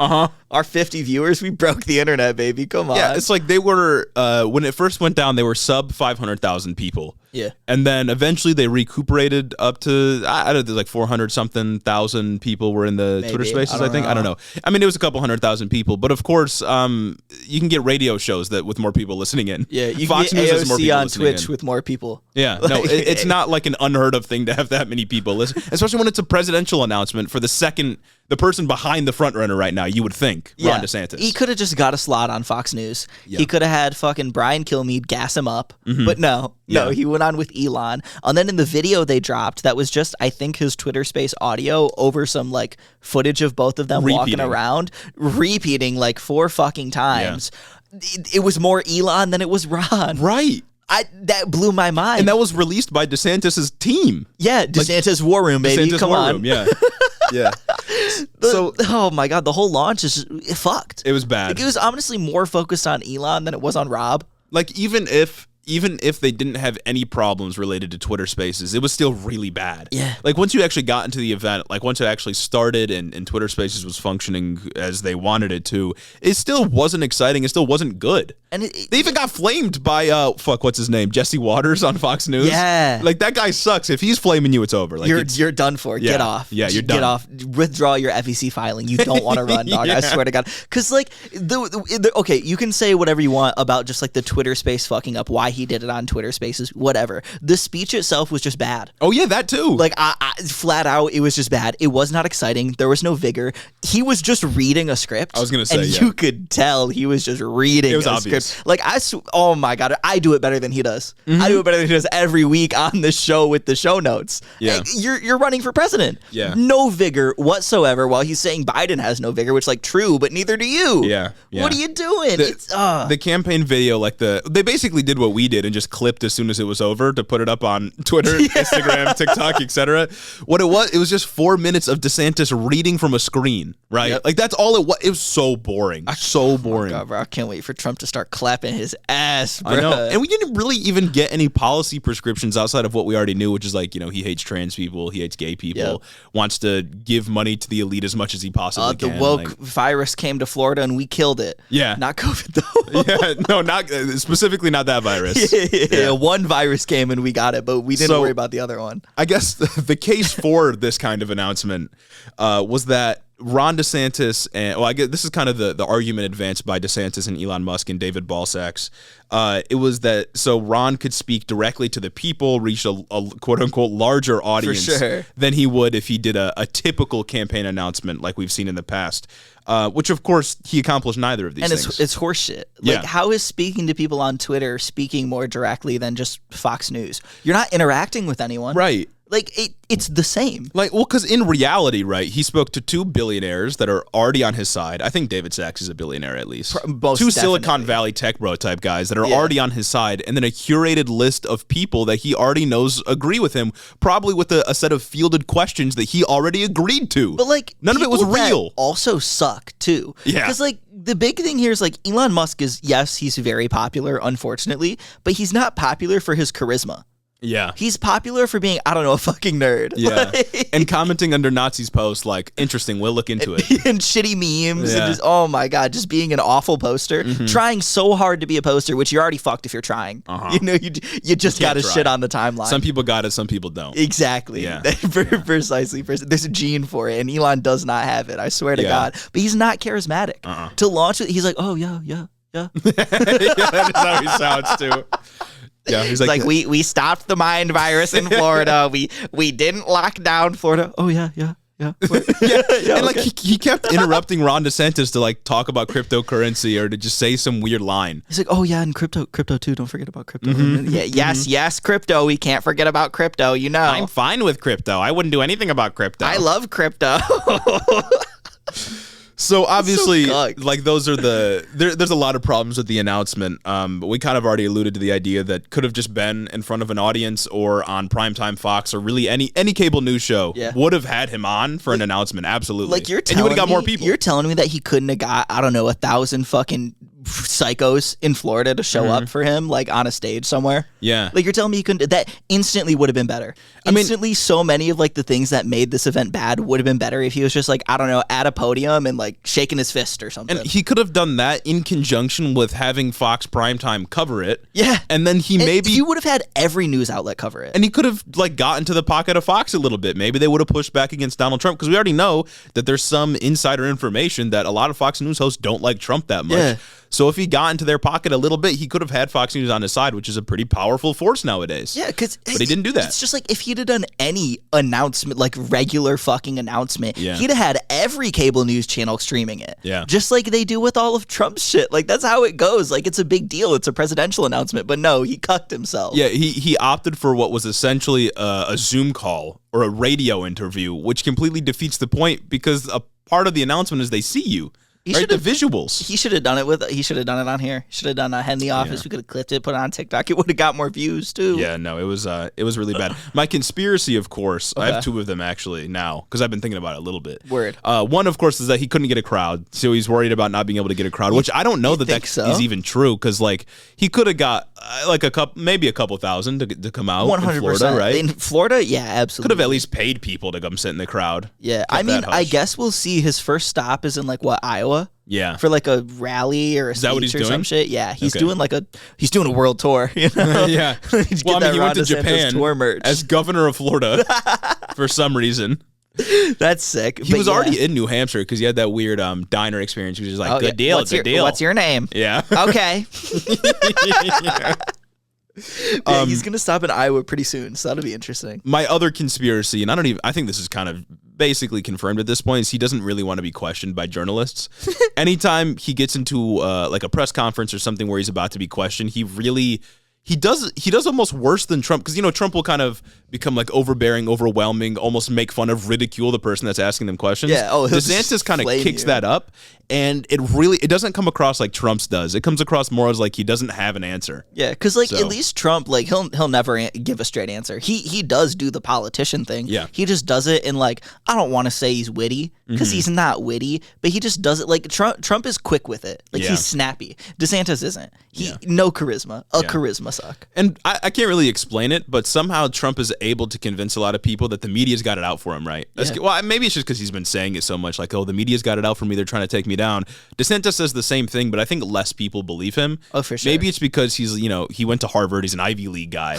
Our 50 viewers, we broke the internet, baby. Come on. Yeah, it's like they were, when it first went down, they were sub 500,000 people. Yeah. And then eventually they recuperated up to, I don't know, like 400-something thousand people were in the Twitter Spaces, I think. I don't know. I mean, it was a couple 100,000 people. But of course, you can get radio shows that with more people listening in. Yeah, you Fox can get News AOC more people on Twitch with more people. Yeah, no, it's not like an unheard of thing to have that many people listen, especially when it's a presidential announcement for the person behind the front runner right now, you would think, Ron DeSantis. He could have just got a slot on Fox News. Yeah. He could have had fucking Brian Kilmeade gas him up. But no, he went on with Elon. And then in the video they dropped, that was just, I think, his Twitter Space audio over some like footage of both of them walking around, repeating like 4 fucking times. Yeah. It was more Elon than it was Ron. Right. That blew my mind. And that was released by DeSantis' team. Yeah, DeSantis War Room, baby. DeSantis Come War on. Room, yeah. Yeah. So, oh my God, the whole launch is fucked. It was bad. Like, it was honestly more focused on Elon than it was on Rob. Like, even if they didn't have any problems related to Twitter Spaces, it was still really bad. Yeah. Like, once you actually got into the event, like once it actually started and Twitter Spaces was functioning as they wanted it to, it still wasn't exciting. It still wasn't good. And they even got flamed by, what's his name? Jesse Waters on Fox News. Yeah. Like, that guy sucks. If he's flaming you, it's over. Like, you're done for. Yeah, get off. Yeah, you're done. Get off. Withdraw your FEC filing. You don't want to run, dog. I swear to God. Because, like, okay, you can say whatever you want about just, like, the Twitter space fucking up, why he did it on Twitter Spaces, whatever. The speech itself was just bad. Oh, yeah, that too. Like, I flat out, it was just bad. It was not exciting. There was no vigor. He was just reading a script. I was going to say, and you could tell he was just reading a script. Like, oh my God, I do it better than he does. I do it better than he does every week on the show with the show notes. Yeah. You're running for president. Yeah. No vigor whatsoever, while he's saying Biden has no vigor, which, like, true, but neither do you. Yeah. What are you doing? The campaign video, like, they basically did what we did and just clipped as soon as it was over to put it up on Twitter, Instagram, TikTok, etc. What it was just 4 minutes of DeSantis reading from a screen, right? Yep. Like, that's all it was. It was so boring. So boring. Oh God, bro, I can't wait for Trump to start clapping his ass, bro. I know. And we didn't really even get any policy prescriptions outside of what we already knew, which is like, he hates trans people, he hates gay people, wants to give money to the elite as much as he possibly can. The woke virus came to Florida and we killed it. Yeah. Not COVID, though. Yeah, no, not specifically not that virus. Yeah, one virus came and we got it, but we didn't worry about the other one. I guess the case for this kind of announcement was that Ron DeSantis and I guess this is kind of the argument advanced by DeSantis and Elon Musk and David Balsax. It was that so Ron could speak directly to the people, reach a quote unquote larger audience than he would if he did a typical campaign announcement like we've seen in the past. Which of course he accomplished neither of these things. And it's horseshit. Like, how is speaking to people on Twitter speaking more directly than just Fox News? You're not interacting with anyone. Right. Like, it's the same. Like, well, because in reality, right, he spoke to 2 billionaires that are already on his side. I think David Sachs is a billionaire at least. Most 2 definitely. Silicon Valley tech bro type guys that are already on his side, and then a curated list of people that he already knows agree with him, probably with a set of fielded questions that he already agreed to. But, like, none of it was real. Also suck, too. Yeah. Because, like, the big thing here is, like, Elon Musk is, yes, he's very popular, unfortunately, but he's not popular for his charisma. Yeah. He's popular for being, I don't know, a fucking nerd. Yeah. And commenting under Nazis' posts like, interesting, we'll look into it. And shitty memes and just, oh my God, just being an awful poster. Trying so hard to be a poster, which you're already fucked if you're trying. You just got to shit on the timeline. Some people got it, some people don't. Exactly. Yeah. Precisely. There's a gene for it, and Elon does not have it, I swear to God. But he's not charismatic. To launch it, he's like, oh, yeah. Yeah, that is how he sounds, too. Yeah, he's like we stopped the mind virus in Florida. we didn't lock down Florida. Oh yeah. And like he kept interrupting Ron DeSantis to like talk about cryptocurrency or to just say some weird line. He's like, oh yeah, and crypto too. Don't forget about crypto. Yes, crypto. We can't forget about crypto. I'm fine with crypto. I wouldn't do anything about crypto. I love crypto. So obviously, like those are there's a lot of problems with the announcement. But we kind of already alluded to the idea that could have just been in front of an audience or on primetime Fox or really any cable news show would have had him on for an announcement. Absolutely. Like you would have got more people. You're telling me that he couldn't have got, I don't know, 1,000 fucking psychos in Florida to show up for him, like on a stage somewhere. Yeah. Like you're telling me he couldn't, that instantly would have been better. Instantly, so many of like the things that made this event bad would have been better if he was just like, I don't know, at a podium and like shaking his fist or something. And he could have done that in conjunction with having Fox Primetime cover it. Yeah. And then he would have had every news outlet cover it. And he could have like gotten to the pocket of Fox a little bit. Maybe they would have pushed back against Donald Trump, because we already know that there's some insider information that a lot of Fox News hosts don't like Trump that much. Yeah. So if he got into their pocket a little bit, he could have had Fox News on his side, which is a pretty powerful force nowadays. Yeah, but he didn't do that. It's just like if he'd have done any announcement, like regular fucking announcement, he'd have had every cable news channel streaming it. Yeah. Just like they do with all of Trump's shit. Like that's how it goes. Like it's a big deal. It's a presidential announcement. But no, he cucked himself. Yeah, he opted for what was essentially a Zoom call or a radio interview, which completely defeats the point, because a part of the announcement is they see you. Right, the visuals. He should have done it He should have done it on here. He should have done a Head in the Office. We could have clipped it, put it on TikTok. It would have got more views too. Yeah, no, it was really bad. My conspiracy, of course, I have two of them actually now, because I've been thinking about it a little bit. Word. One, of course, is that he couldn't get a crowd, so he's worried about not being able to get a crowd, which I don't know is even true, because like he could have got like maybe a couple thousand to come out 100%. In Florida, right? In Florida, yeah, absolutely. Could have at least paid people to come sit in the crowd. Yeah, I mean, I guess we'll see. His first stop is in like Iowa. Yeah, for like a rally or a speech or some shit. Yeah, he's doing a world tour. You know? Yeah. Well, I mean, he went to Japan tour merch as governor of Florida for some reason. That's sick. He was already in New Hampshire because he had that weird diner experience. He was just like, good deal, good deal. What's your name? Yeah. Okay. Yeah, he's gonna stop in Iowa pretty soon, so that'll be interesting. My other conspiracy, and I think this is kind of basically confirmed at this point, is he doesn't really want to be questioned by journalists. Anytime he gets into like a press conference or something where he's about to be questioned, he does almost worse than Trump, because Trump will kind of become like overbearing, overwhelming, almost make fun of, ridicule the person that's asking them questions. Yeah. DeSantis kind of kicks that up, and it doesn't come across like Trump's does. It comes across more as like he doesn't have an answer. Yeah, because at least Trump, like he'll never give a straight answer. He does do the politician thing. Yeah. He just does it in like, I don't want to say he's witty, because he's not witty, but he just does it like Trump is quick with it. Like he's snappy. DeSantis isn't. No charisma. Charisma suck. And I can't really explain it, but somehow Trump is able to convince a lot of people that the media's got it out for him, right? Well, maybe it's just because he's been saying it so much, like, oh, the media's got it out for me, they're trying to take me down. DeSantis says the same thing, but I think less people believe him. Oh, for sure. Maybe it's because he's, he went to Harvard, he's an Ivy League guy.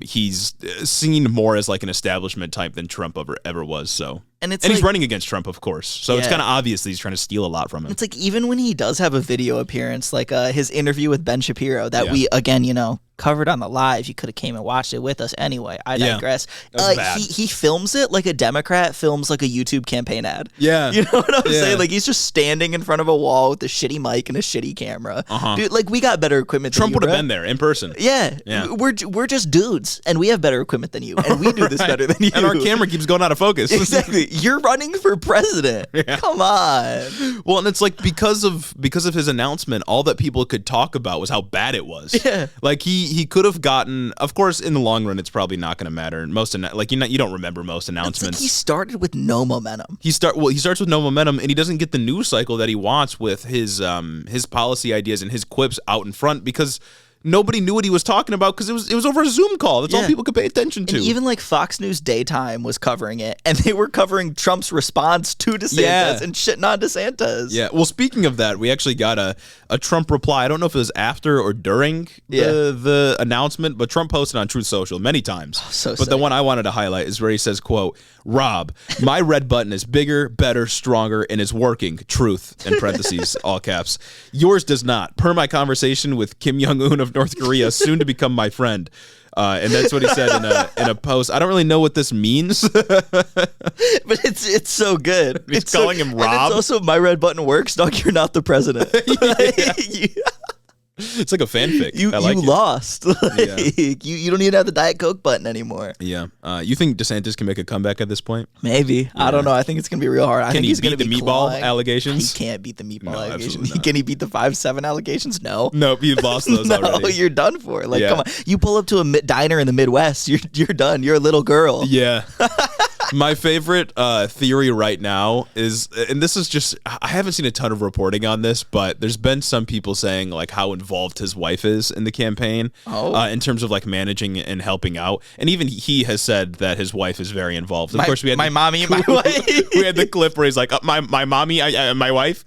He's seen more as like an establishment type than Trump ever was, so. And he's running against Trump, of course. So it's kind of obvious that he's trying to steal a lot from him. It's like, even when he does have a video appearance, like his interview with Ben Shapiro, that we, again, covered on the live. You could have came and watched it with us anyway. I digress. He films it like a Democrat films like a YouTube campaign ad. Yeah. You know what I'm saying? Like, he's just standing in front of a wall with a shitty mic and a shitty camera. Dude, like, we got better equipment than Trump you, would have been there in person. Yeah. We're just dudes, and we have better equipment than you, and we do this better than you. And our camera keeps going out of focus. Exactly. You're running for president. Yeah. Come on. Well, and it's like because of his announcement, all that people could talk about was how bad it was. Yeah. Like he could have gotten. Of course, in the long run, it's probably not going to matter. You don't remember most announcements. Like he started with no momentum. He starts with no momentum, and he doesn't get the news cycle that he wants with his policy ideas and his quips out in front, because nobody knew what he was talking about, because it was over a Zoom call. That's all people could pay attention to. And even like Fox News Daytime was covering it, and they were covering Trump's response to DeSantis and shitting on DeSantis. Yeah. Well, speaking of that, we actually got a Trump reply. I don't know if it was after or during the announcement, but Trump posted on Truth Social many times. But the one I wanted to highlight is where he says, quote, "Rob, my red button is bigger, better, stronger, and is working. Truth," in parentheses, all caps. "Yours does not. Per my conversation with Kim Jong-un of North Korea, soon to become my friend." And that's what he said in a post. I don't really know what this means, but it's so good. He's calling him Rob. And it's also, my red button works. Doc, you're not the president. It's like a fanfic. You lost. You don't even have the Diet Coke button anymore. Yeah. You think Desantis can make a comeback at this point? Maybe. Yeah. I don't know. I think it's going to be real hard. I think he's going to beat the meatball allegations? He can't beat the meatball allegations. Can he beat the 5'7" allegations? No. Nope. You've lost those already. No, you're done for. Like, come on. You pull up to a diner in the Midwest, you're done. You're a little girl. Yeah. My favorite theory right now is, and this is just, I haven't seen a ton of reporting on this, but there's been some people saying like how involved his wife is in the campaign in terms of like managing and helping out. And even he has said that his wife is very involved. Of course, we had my mommy and my wife. We had the clip where he's like, my mommy, my wife.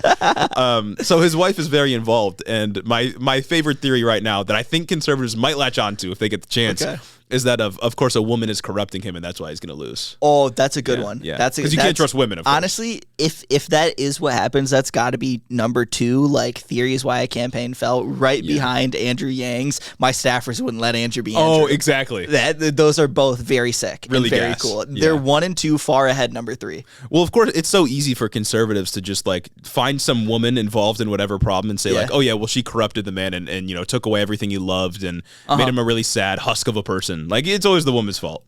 So his wife is very involved. And my favorite theory right now that I think conservatives might latch onto if they get the chance. Okay. Is that of course a woman is corrupting him and that's why he's going to lose. Oh, that's a good one. Yeah, because you can't trust women. Of course. Honestly, if that is what happens, that's got to be number 2. Like theories why a campaign fell right behind Andrew Yang's. My staffers wouldn't let Andrew be Andrew. Oh, exactly. Those are both very sick. Really and very cool. They're 1 and 2 far ahead. Number 3. Well, of course, it's so easy for conservatives to just like find some woman involved in whatever problem and say like, oh yeah, well she corrupted the man and took away everything he loved and made him a really sad husk of a person. Like it's always the woman's fault.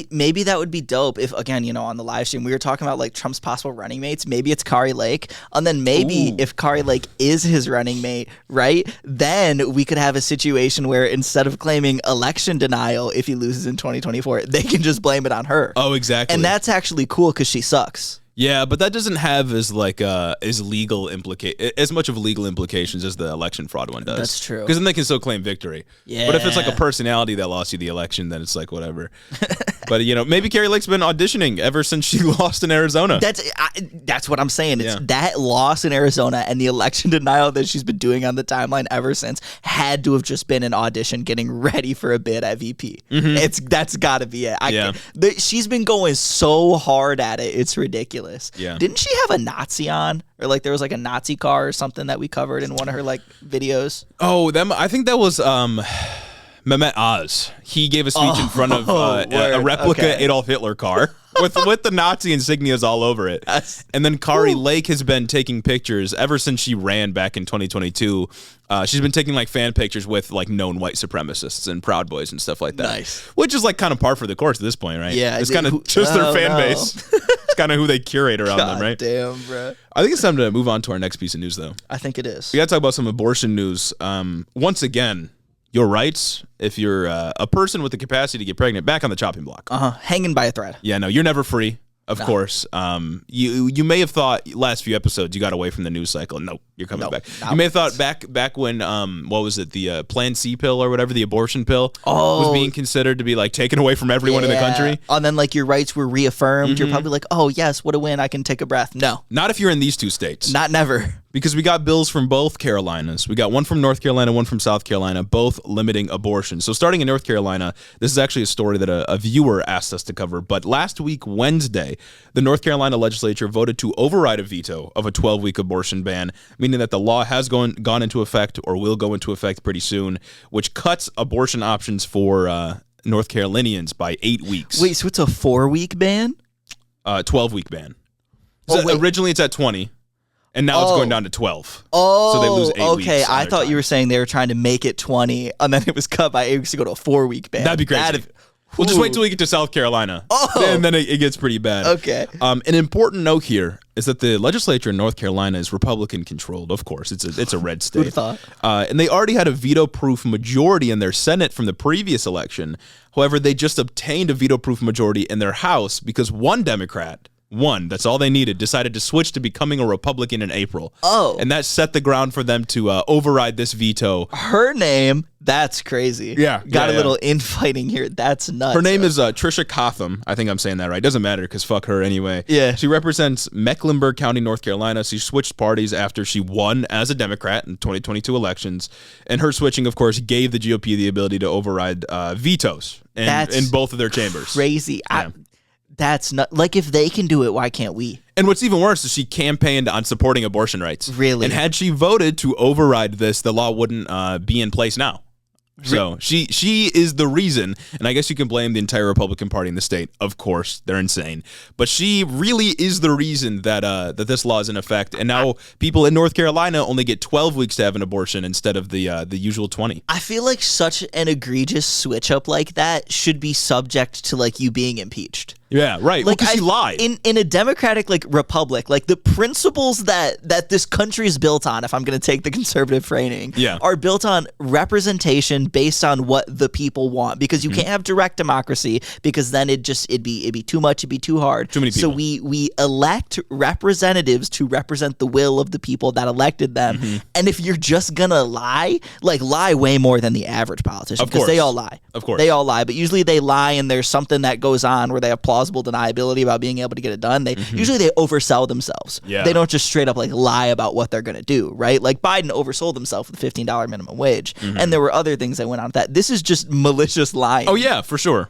Maybe that would be dope if, again, on the live stream, we were talking about like Trump's possible running mates. Maybe it's Kari Lake. And then maybe if Kari Lake is his running mate, right, then we could have a situation where instead of claiming election denial if he loses in 2024, they can just blame it on her. Oh, exactly. And that's actually cool because she sucks. Yeah, but that doesn't have as much of legal implications as the election fraud one does. That's true. Because then they can still claim victory. Yeah. But if it's like a personality that lost you the election, then it's like whatever. But maybe Kari Lake's been auditioning ever since she lost in Arizona. That's what I'm saying. It's that loss in Arizona and the election denial that she's been doing on the timeline ever since had to have just been an audition getting ready for a bid at VP. Mm-hmm. That's got to be it. She's been going so hard at it. It's ridiculous. Yeah. Didn't she have a Nazi on? Or like there was like a Nazi car or something that we covered in one of her like videos? Oh, I think that was Mehmet Oz. He gave a speech in front of a replica Adolf Hitler car with the Nazi insignias all over it. And then Kari Lake has been taking pictures ever since she ran back in 2022. She's been taking like fan pictures with like known white supremacists and Proud Boys and stuff like that. Nice. Which is like kind of par for the course at this point, right? Yeah. It's kind of just their fan base. It's kind of who they curate around them, right? Damn, bro. I think it's time to move on to our next piece of news, though. I think it is. We got to talk about some abortion news. Once again, your rights, if you're a person with the capacity to get pregnant, back on the chopping block. Hanging by a thread. Yeah, no, you're never free. Of course. You may have thought last few episodes you got away from the news cycle. Nope, you're coming back. You may have thought back when what was it, the Plan C pill or whatever, the abortion pill was being considered to be like taken away from everyone in the country. And then like your rights were reaffirmed. Mm-hmm. You're probably like, oh yes, what a win! I can take a breath. No, not if you're in these two states. Not never. Because we got bills from both Carolinas. We got one from North Carolina, one from South Carolina, both limiting abortion. So starting in North Carolina, this is actually a story that a viewer asked us to cover. But last week, Wednesday, the North Carolina legislature voted to override a veto of a 12-week abortion ban, meaning that the law has gone into effect or will go into effect pretty soon, which cuts abortion options for North Carolinians by 8 weeks. Wait, so it's a 4-week ban? 12-week ban. So originally it's at 20. And now it's going down to 12. So they lose 8 weeks. Okay, I thought you were saying they were trying to make it 20, and then it was cut by 8 weeks to go to a 4-week ban. That'd be crazy. We'll just wait till we get to South Carolina. And then it gets pretty bad. Okay. An important note here is that the legislature in North Carolina is Republican controlled. Of course, it's a red state. Who'd have thought? And they already had a veto-proof majority in their Senate from the previous election. However, they just obtained a veto-proof majority in their House because one Democrat, that's all they needed, decided to switch to becoming a Republican in April. And that set the ground for them to override this veto. Her name, that's crazy. Yeah. Got a little infighting here. That's nuts. Her name is Trisha Cotham. I think I'm saying that right. Doesn't matter because fuck her anyway. Yeah. She represents Mecklenburg County, North Carolina. She switched parties after she won as a Democrat in 2022 elections. And her switching, of course, gave the GOP the ability to override vetoes in both of their chambers. Crazy. Yeah. That's not like if they can do it, why can't we? And what's even worse is she campaigned on supporting abortion rights. Really? And had she voted to override this, the law wouldn't be in place now. So she is the reason, and I guess you can blame the entire Republican Party in the state. Of course, they're insane, but she really is the reason that that this law is in effect. And now people in North Carolina only get 12 weeks to have an abortion instead of the usual 20. I feel like such an egregious switch up like that should be subject to like you being impeached. Yeah, right. Like, because she lied. In a democratic like republic, like the principles that this country is built on, if I'm going to take the conservative framing, are built on representation based on what the people want. Because you can't have direct democracy, because then it'd be too much, it'd be too hard. Too many people. So we elect representatives to represent the will of the people that elected them. And if you're just gonna lie, like lie way more than the average politician, because they all lie. Of course, they all lie. But usually they lie, and there's something that goes on where they have plausible deniability about being able to get it done. They usually they oversell themselves. They don't just straight up like lie about what they're gonna do, right? Like Biden oversold himself with the $15 minimum wage, and there were other things that went on with that. This is just malicious lying. Oh yeah, for sure.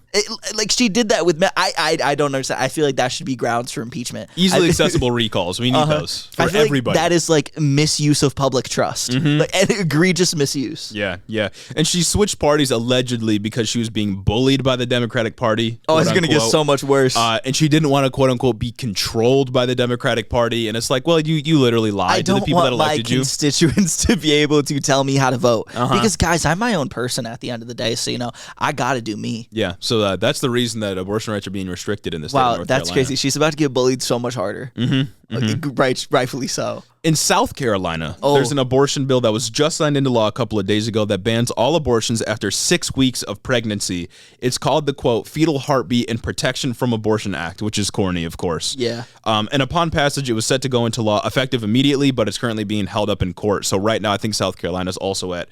Like she did that with I don't understand. I feel like that should be grounds for impeachment. Easily accessible recalls. We need those for everybody. Like that is like misuse of public trust, like an egregious misuse. Yeah. And she switched parties allegedly because she was being bullied by the Democratic Party. Oh, it's gonna get so much worse. And she didn't want to quote unquote be controlled by the Democratic Party. And it's like, well, you literally lied to the people that elected you. I don't want my constituents to be able to tell me how to vote because guys, I'm my own person at the end of the day. So I got to do me. Yeah. So that's the reason that abortion rights are being restricted in this state of North Carolina. That's crazy. She's about to get bullied so much harder. Rightfully so. In South Carolina, there's an abortion bill that was just signed into law a couple of days ago that bans all abortions after 6 weeks of pregnancy. It's called the, quote, Fetal Heartbeat and Protection from Abortion Act, which is corny, of course. Yeah. And upon passage, it was set to go into law effective immediately, but it's currently being held up in court. So right now, I think South Carolina is also at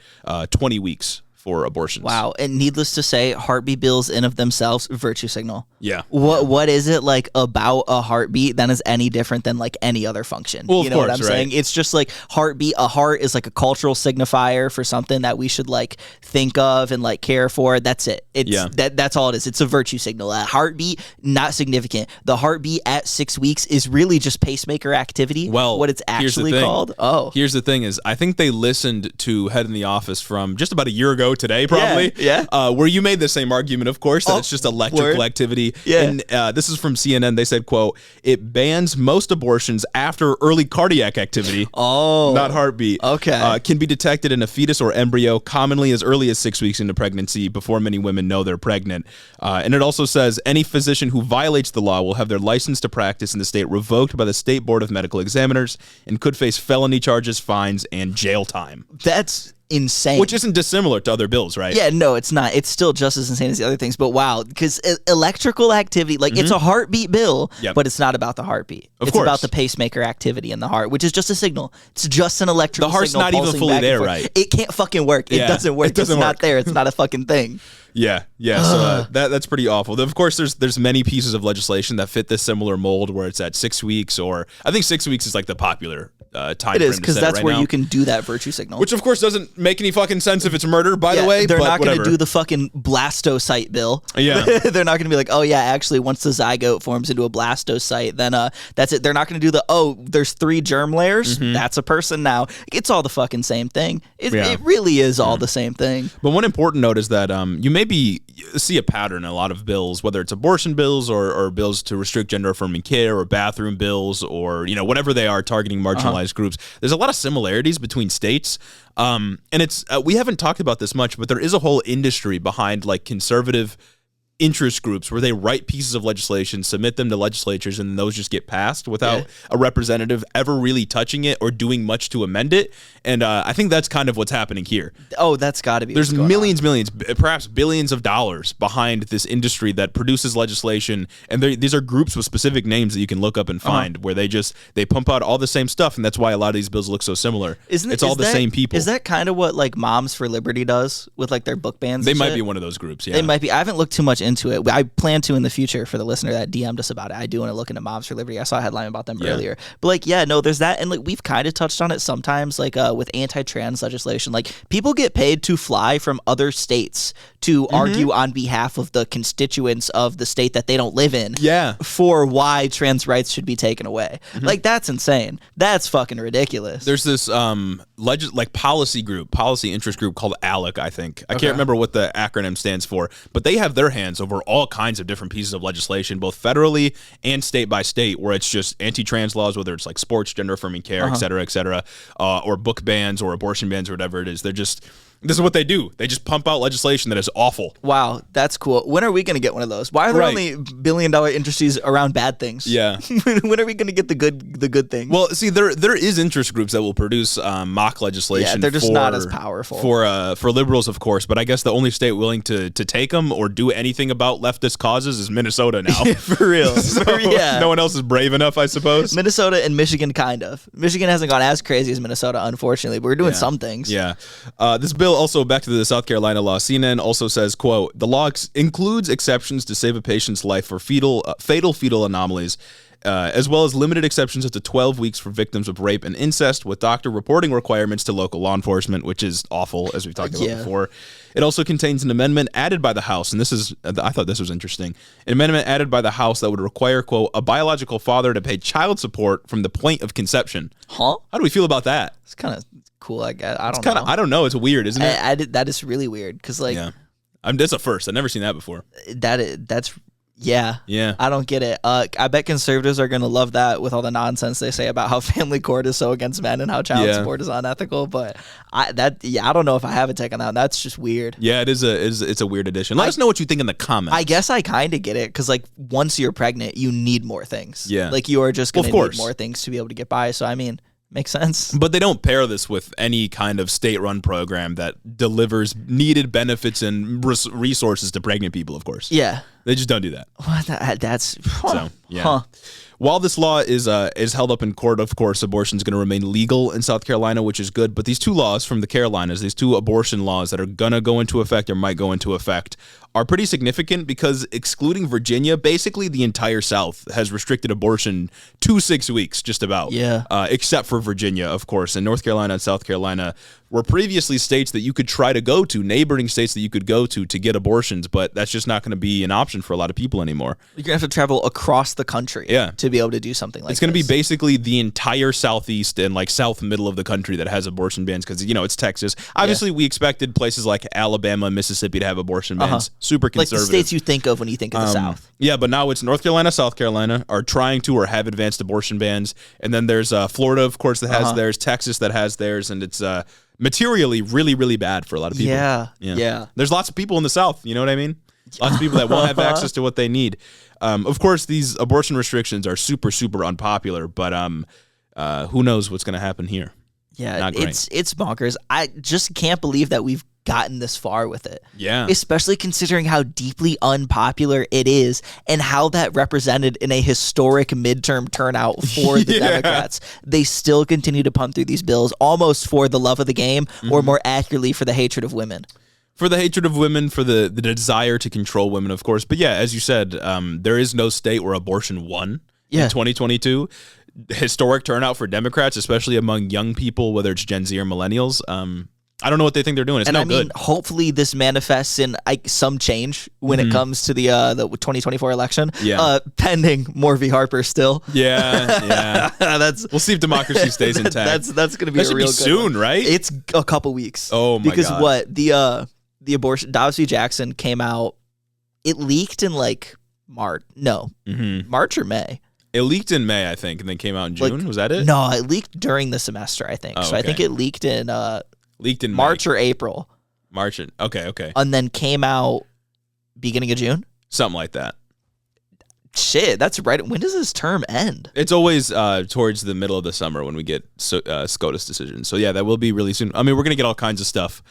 20 weeks for abortions. Wow. And needless to say, heartbeat bills in of themselves, virtue signal. Yeah. What is it like about a heartbeat that is any different than like any other function? Well, you know what I'm saying? It's just like heartbeat. A heart is like a cultural signifier for something that we should like think of and like care for. That's it. That's all it is. It's a virtue signal. A heartbeat, not significant. The heartbeat at 6 weeks is really just pacemaker activity. Well, what it's actually called. Oh, here's the thing is I think they listened to Head in the Office from just about a year ago today, probably. Yeah. Where you made the same argument, of course, that it's just electrical activity. Yeah. And this is from CNN. They said, quote, it bans most abortions after early cardiac activity. Oh. Not heartbeat. Okay. Can be detected in a fetus or embryo, commonly as early as 6 weeks into pregnancy, before many women know they're pregnant. And it also says any physician who violates the law will have their license to practice in the state revoked by the State Board of Medical Examiners and could face felony charges, fines, and jail time. That's insane. Which isn't dissimilar to other bills, right? Yeah, no, it's not. It's still just as insane as the other things. But wow, because electrical activity, like it's a heartbeat bill, but it's not about the heartbeat. It's about the pacemaker activity in the heart, which is just a signal. It's just an electrical signal. The heart's not even fully there, right? It can't fucking work. It doesn't work. It's not there. It's not a fucking thing. Yeah. So that's pretty awful. Of course, there's many pieces of legislation that fit this similar mold where it's at 6 weeks, or I think 6 weeks is like the popular time. It is because that's where you can do that virtue signal, which of course doesn't make any fucking sense if it's murder. By the way, they're but not going to whatever. do the fucking blastocyte bill. Yeah, they're not going to be like, oh yeah, actually, once the zygote forms into a blastocyte, then that's it. They're not going to do the there's 3 germ layers. That's a person now. It's all the fucking same thing. It really is all the same thing. But one important note is that you maybe see a pattern in a lot of bills, whether it's abortion bills or bills to restrict gender affirming care or bathroom bills or whatever they are targeting marginalized groups. There's a lot of similarities between states. And it's we haven't talked about this much, but there is a whole industry behind like conservative interest groups where they write pieces of legislation, submit them to legislatures, and those just get passed without a representative ever really touching it or doing much to amend it. And I think that's kind of what's happening here. Oh, that's got to be. There's millions, perhaps billions of dollars behind this industry that produces legislation, and these are groups with specific names that you can look up and find where they pump out all the same stuff, and that's why a lot of these bills look so similar. It's all the same people. Is that kind of what like Moms for Liberty does with like their book bans? They might be one of those groups. Yeah, they might be. I haven't looked too much into it. I plan to in the future for the listener that DM'd us about it. I do want to look into Moms for Liberty. I saw a headline about them earlier. But like, there's that. And like, we've kind of touched on it sometimes, like with anti-trans legislation. Like people get paid to fly from other states to argue on behalf of the constituents of the state that they don't live in for why trans rights should be taken away. Like that's insane. That's fucking ridiculous. There's this policy interest group called ALEC, I think. I can't remember what the acronym stands for, but they have their hands over all kinds of different pieces of legislation, both federally and state by state, where it's just anti-trans laws, whether it's like sports, gender affirming care, et cetera, or book bans or abortion bans or whatever it is. This is what they do. They just pump out legislation that is awful. Wow, that's cool. When are we going to get one of those? Why are there only billion-dollar industries around bad things? Yeah. When are we going to get the good things? Well, see, there is interest groups that will produce mock legislation. Yeah, they're just not as powerful for liberals, of course. But I guess the only state willing to take them or do anything about leftist causes is Minnesota now. For real. So yeah. No one else is brave enough, I suppose. Minnesota and Michigan, kind of. Michigan hasn't gone as crazy as Minnesota, unfortunately, but we're doing some things. Yeah. This bill also, back to the South Carolina law, CNN also says, quote, the law includes exceptions to save a patient's life for fatal fetal anomalies, as well as limited exceptions up to 12 weeks for victims of rape and incest, with doctor reporting requirements to local law enforcement, which is awful, as we've talked about before. It also contains an amendment added by the House, and I thought this was interesting, an amendment added by the House that would require, quote, a biological father to pay child support from the point of conception. Huh? How do we feel about that? It's kind of cool, I guess. I don't know. I don't know. It's weird, isn't it? That is really weird, because, like... Yeah. That's a first. I've never seen that before. That's... Yeah. Yeah. I don't get it. I bet conservatives are going to love that with all the nonsense they say about how family court is so against men and how child support is unethical. But I don't know if I have a take on that. That's just weird. Yeah, it's a weird addition. Let us know what you think in the comments. I guess I kind of get it, because like once you're pregnant, you need more things. Yeah. Like you are just going to need more things to be able to get by. So I mean, makes sense. But they don't pair this with any kind of state-run program that delivers needed benefits and resources to pregnant people, of course. Yeah. They just don't do that. What? That's... So, yeah. While this law is held up in court, of course, abortion is going to remain legal in South Carolina, which is good. But these two laws from the Carolinas, these two abortion laws that are going to go into effect or might go into effect, are pretty significant because, excluding Virginia, basically the entire South has restricted abortion to 6 weeks, just about. Yeah. Except for Virginia, of course. And North Carolina and South Carolina were previously states that you could try to go to, neighboring states that you could go to get abortions, but that's just not going to be an option for a lot of people anymore. You're going to have to travel across the country to be able to do something like this. It's going to be basically the entire southeast and like south middle of the country that has abortion bans because, it's Texas. Obviously, we expected places like Alabama and Mississippi to have abortion bans. Super conservative. Like the states you think of when you think of the South. Yeah, but now it's North Carolina, South Carolina are trying to or have advanced abortion bans. And then there's Florida, of course, that has theirs, Texas that has theirs, and it's materially really, really bad for a lot of people. Yeah. There's lots of people in the South, you know what I mean? Lots of people that won't have access to what they need. Of course, these abortion restrictions are super, super unpopular, but who knows what's going to happen here? Yeah, it's bonkers. I just can't believe that we've gotten this far with it. Yeah. Especially considering how deeply unpopular it is and how that represented in a historic midterm turnout for the Democrats. They still continue to pump through these bills almost for the love of the game, or more accurately for the hatred of women. For the hatred of women, for the desire to control women, of course. But yeah, as you said, there is no state where abortion won in 2022. Historic turnout for Democrats, especially among young people, whether it's Gen Z or millennials. I don't know what they think they're doing. It's no good. Hopefully this manifests in some change when it comes to the 2024 election. Yeah. Pending Moore v. Harper still. Yeah. We'll see if democracy stays intact. That's going to be a real good soon, one. right? It's a couple weeks. Oh my because God. What the abortion Dobbs v. Jackson came out. It leaked in like March. No, March or May. It leaked in May, I think, and then came out in June. Was that it? No, it leaked during the semester, I think. So I think it leaked in March or April. Okay. And then came out beginning of June? Something like that. Shit, that's right. When does this term end? It's always towards the middle of the summer when we get SCOTUS decisions. So yeah, that will be really soon. I mean, we're going to get all kinds of stuff.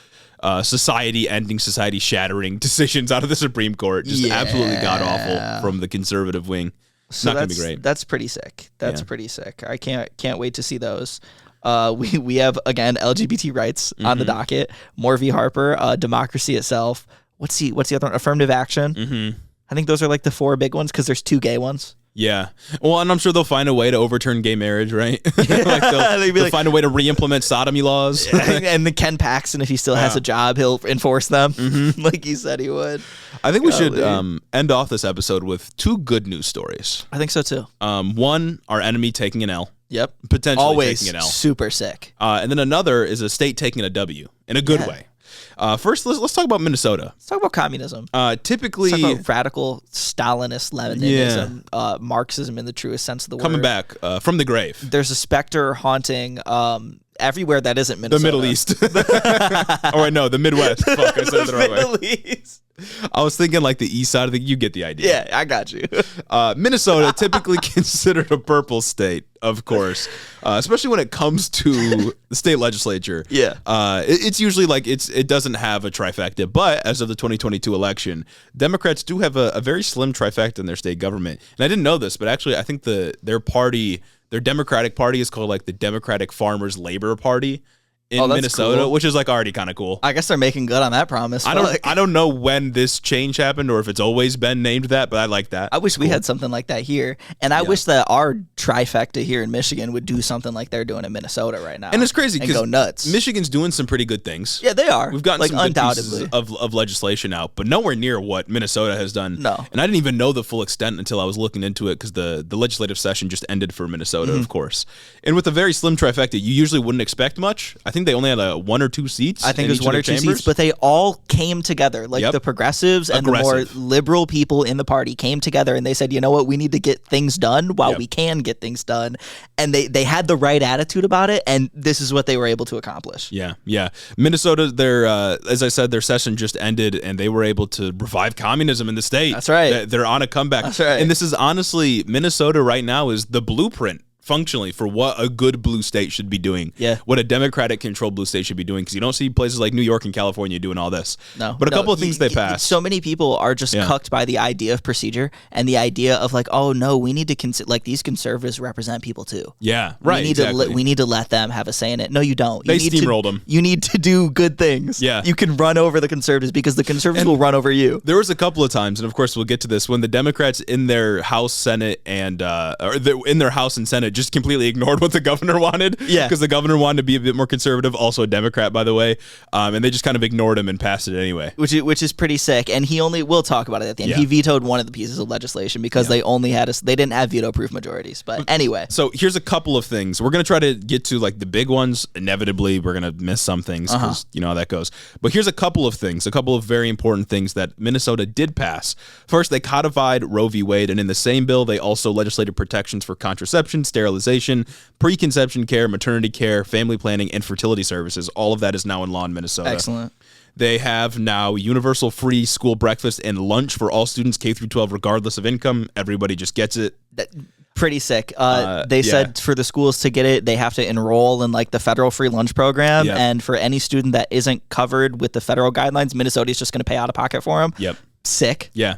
Society-ending, society-shattering decisions out of the Supreme Court. Just absolutely god-awful from the conservative wing. So not going to be great. That's pretty sick. That's pretty sick. I can't wait to see those. We have, again, LGBT rights on the docket. Moore v. Harper, democracy itself. What's the other one? Affirmative action. I think those are like the four big ones because there's two gay ones. Yeah. Well, and I'm sure they'll find a way to overturn gay marriage, right? They'll find a way to re-implement sodomy laws. And the Ken Paxton, if he still has a job, he'll enforce them like he said he would. I think we should end off this episode with two good news stories. I think so too. One, our enemy taking an L. Yep. Potentially always taking an L. Super sick. And then another is a state taking a W in a good way. First, let's talk about Minnesota. Let's talk about communism. Typically, let's talk about radical Stalinist Leninism, Marxism in the truest sense of the word. Coming back from the grave. There's a specter haunting everywhere that isn't Minnesota. The Middle East. Or no, the Midwest. Fuck, I said it the right way. Middle East. I was thinking like the east side of the. You get the idea. Yeah, I got you. Minnesota, typically considered a purple state, of course, especially when it comes to the state legislature. Yeah, it's usually like it doesn't have a trifecta, but as of the 2022 election, Democrats do have a very slim trifecta in their state government. And I didn't know this, but actually, I think their party, their Democratic Party, is called like the Democratic Farmers Labor Party in Minnesota, cool. Which is like already kind of cool. I guess they're making good on that promise. I don't know when this change happened or if it's always been named that, but I like that. I wish we had something like that here, and I wish that our trifecta here in Michigan would do something like they're doing in Minnesota right now. And it's crazy because go nuts. Michigan's doing some pretty good things. Yeah, they are. We've gotten like, some undoubtedly good pieces of legislation out, but nowhere near what Minnesota has done. No. And I didn't even know the full extent until I was looking into it because the legislative session just ended for Minnesota, of course. And with a very slim trifecta, you usually wouldn't expect much. I think they only had one or two seats. I think it was 1 or 2 seats, but they all came together. Like the progressives and the more liberal people in the party came together and they said, you know what, we need to get things done while we can get things done. And they had the right attitude about it, and this is what they were able to accomplish. Yeah. Minnesota, as I said, their session just ended, and they were able to revive communism in the state. That's right. They're on a comeback. That's right. And this is honestly, Minnesota right now is the blueprint functionally for what a good blue state should be doing. Yeah. What a Democratic controlled blue state should be doing, because you don't see places like New York and California doing all this. No. But a couple of things they passed. So many people are just cucked by the idea of procedure and the idea of like, oh no, we need to consider, like, these conservatives represent people too. Yeah, right. We need to let them have a say in it. No, you don't. They steamrolled them. You need to do good things. Yeah. You can run over the conservatives because the conservatives will run over you. There was a couple of times, and of course we'll get to this, when the Democrats in their House, Senate, and in their House and Senate just completely ignored what the governor wanted. Yeah. Because the governor wanted to be a bit more conservative, also a Democrat, by the way. And they just kind of ignored him and passed it anyway. Which is pretty sick. And we'll talk about it at the end. Yeah. He vetoed one of the pieces of legislation because they didn't have veto-proof majorities. But anyway. So here's a couple of things. We're going to try to get to like the big ones. Inevitably, we're going to miss some things because you know how that goes. But here's a couple of things, a couple of very important things that Minnesota did pass. First, they codified Roe v. Wade, and in the same bill, they also legislated protections for contraception, sterilization, preconception care, maternity care, family planning, and fertility services. All of that is now in law in Minnesota. Excellent. They have now universal free school breakfast and lunch for all students K through 12, regardless of income. Everybody just gets it. Pretty sick. They said for the schools to get it, they have to enroll in like the federal free lunch program. Yep. And for any student that isn't covered with the federal guidelines, Minnesota's just going to pay out of pocket for them. Yep. Sick. Yeah.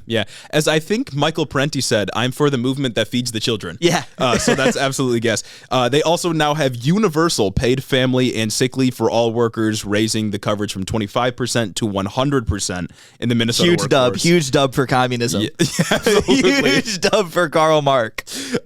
As I think Michael Parenti said, I'm for the movement that feeds the children. Yeah. So that's absolutely guess. They also now have universal paid family and sick leave for all workers, raising the coverage from 25% to 100% in the Minnesota workforce. Huge dub for communism. Yeah, absolutely. Huge dub for Karl Marx.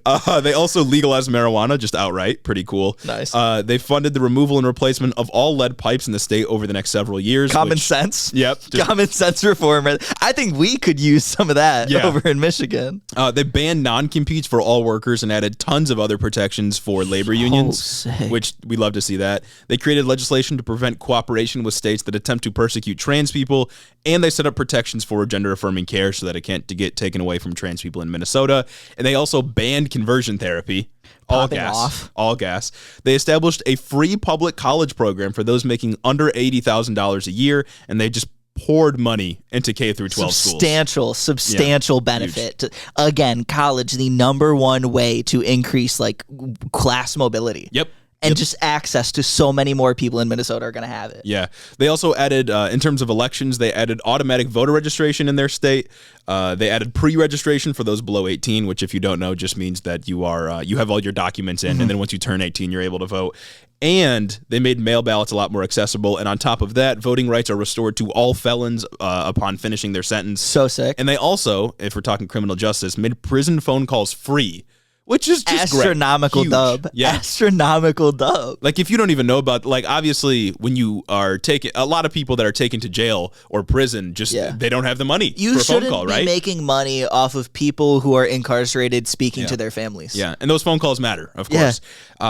They also legalized marijuana, just outright. Pretty cool. Nice. They funded the removal and replacement of all lead pipes in the state over the next several years. Common sense. Yep. Common sense reform. I think we could use some of that over in Michigan. They banned non-competes for all workers and added tons of other protections for labor unions, which we love to see that. They created legislation to prevent cooperation with states that attempt to persecute trans people, and they set up protections for gender-affirming care so that it can't get taken away from trans people in Minnesota. And they also banned conversion therapy. All gas. They established a free public college program for those making under $80,000 a year, and they just poured money into K through 12 schools. Substantial benefit. Again, college, the number one way to increase like class mobility. Yep. And just access to so many more people in Minnesota are going to have it. Yeah. They also added, in terms of elections, they added automatic voter registration in their state. They added pre-registration for those below 18, which, if you don't know, just means that you have all your documents in, and then once you turn 18, you're able to vote. And they made mail ballots a lot more accessible. And on top of that, voting rights are restored to all felons upon finishing their sentence. So sick. And they also, if we're talking criminal justice, made prison phone calls free, which is just astronomical dub. Yeah. Astronomical dub. Like, if you don't even know about, like, obviously when you are taking, a lot of people that are taken to jail or prison, just they don't have the money for a phone call, right? You shouldn't be making money off of people who are incarcerated speaking to their families. Yeah, and those phone calls matter, of course.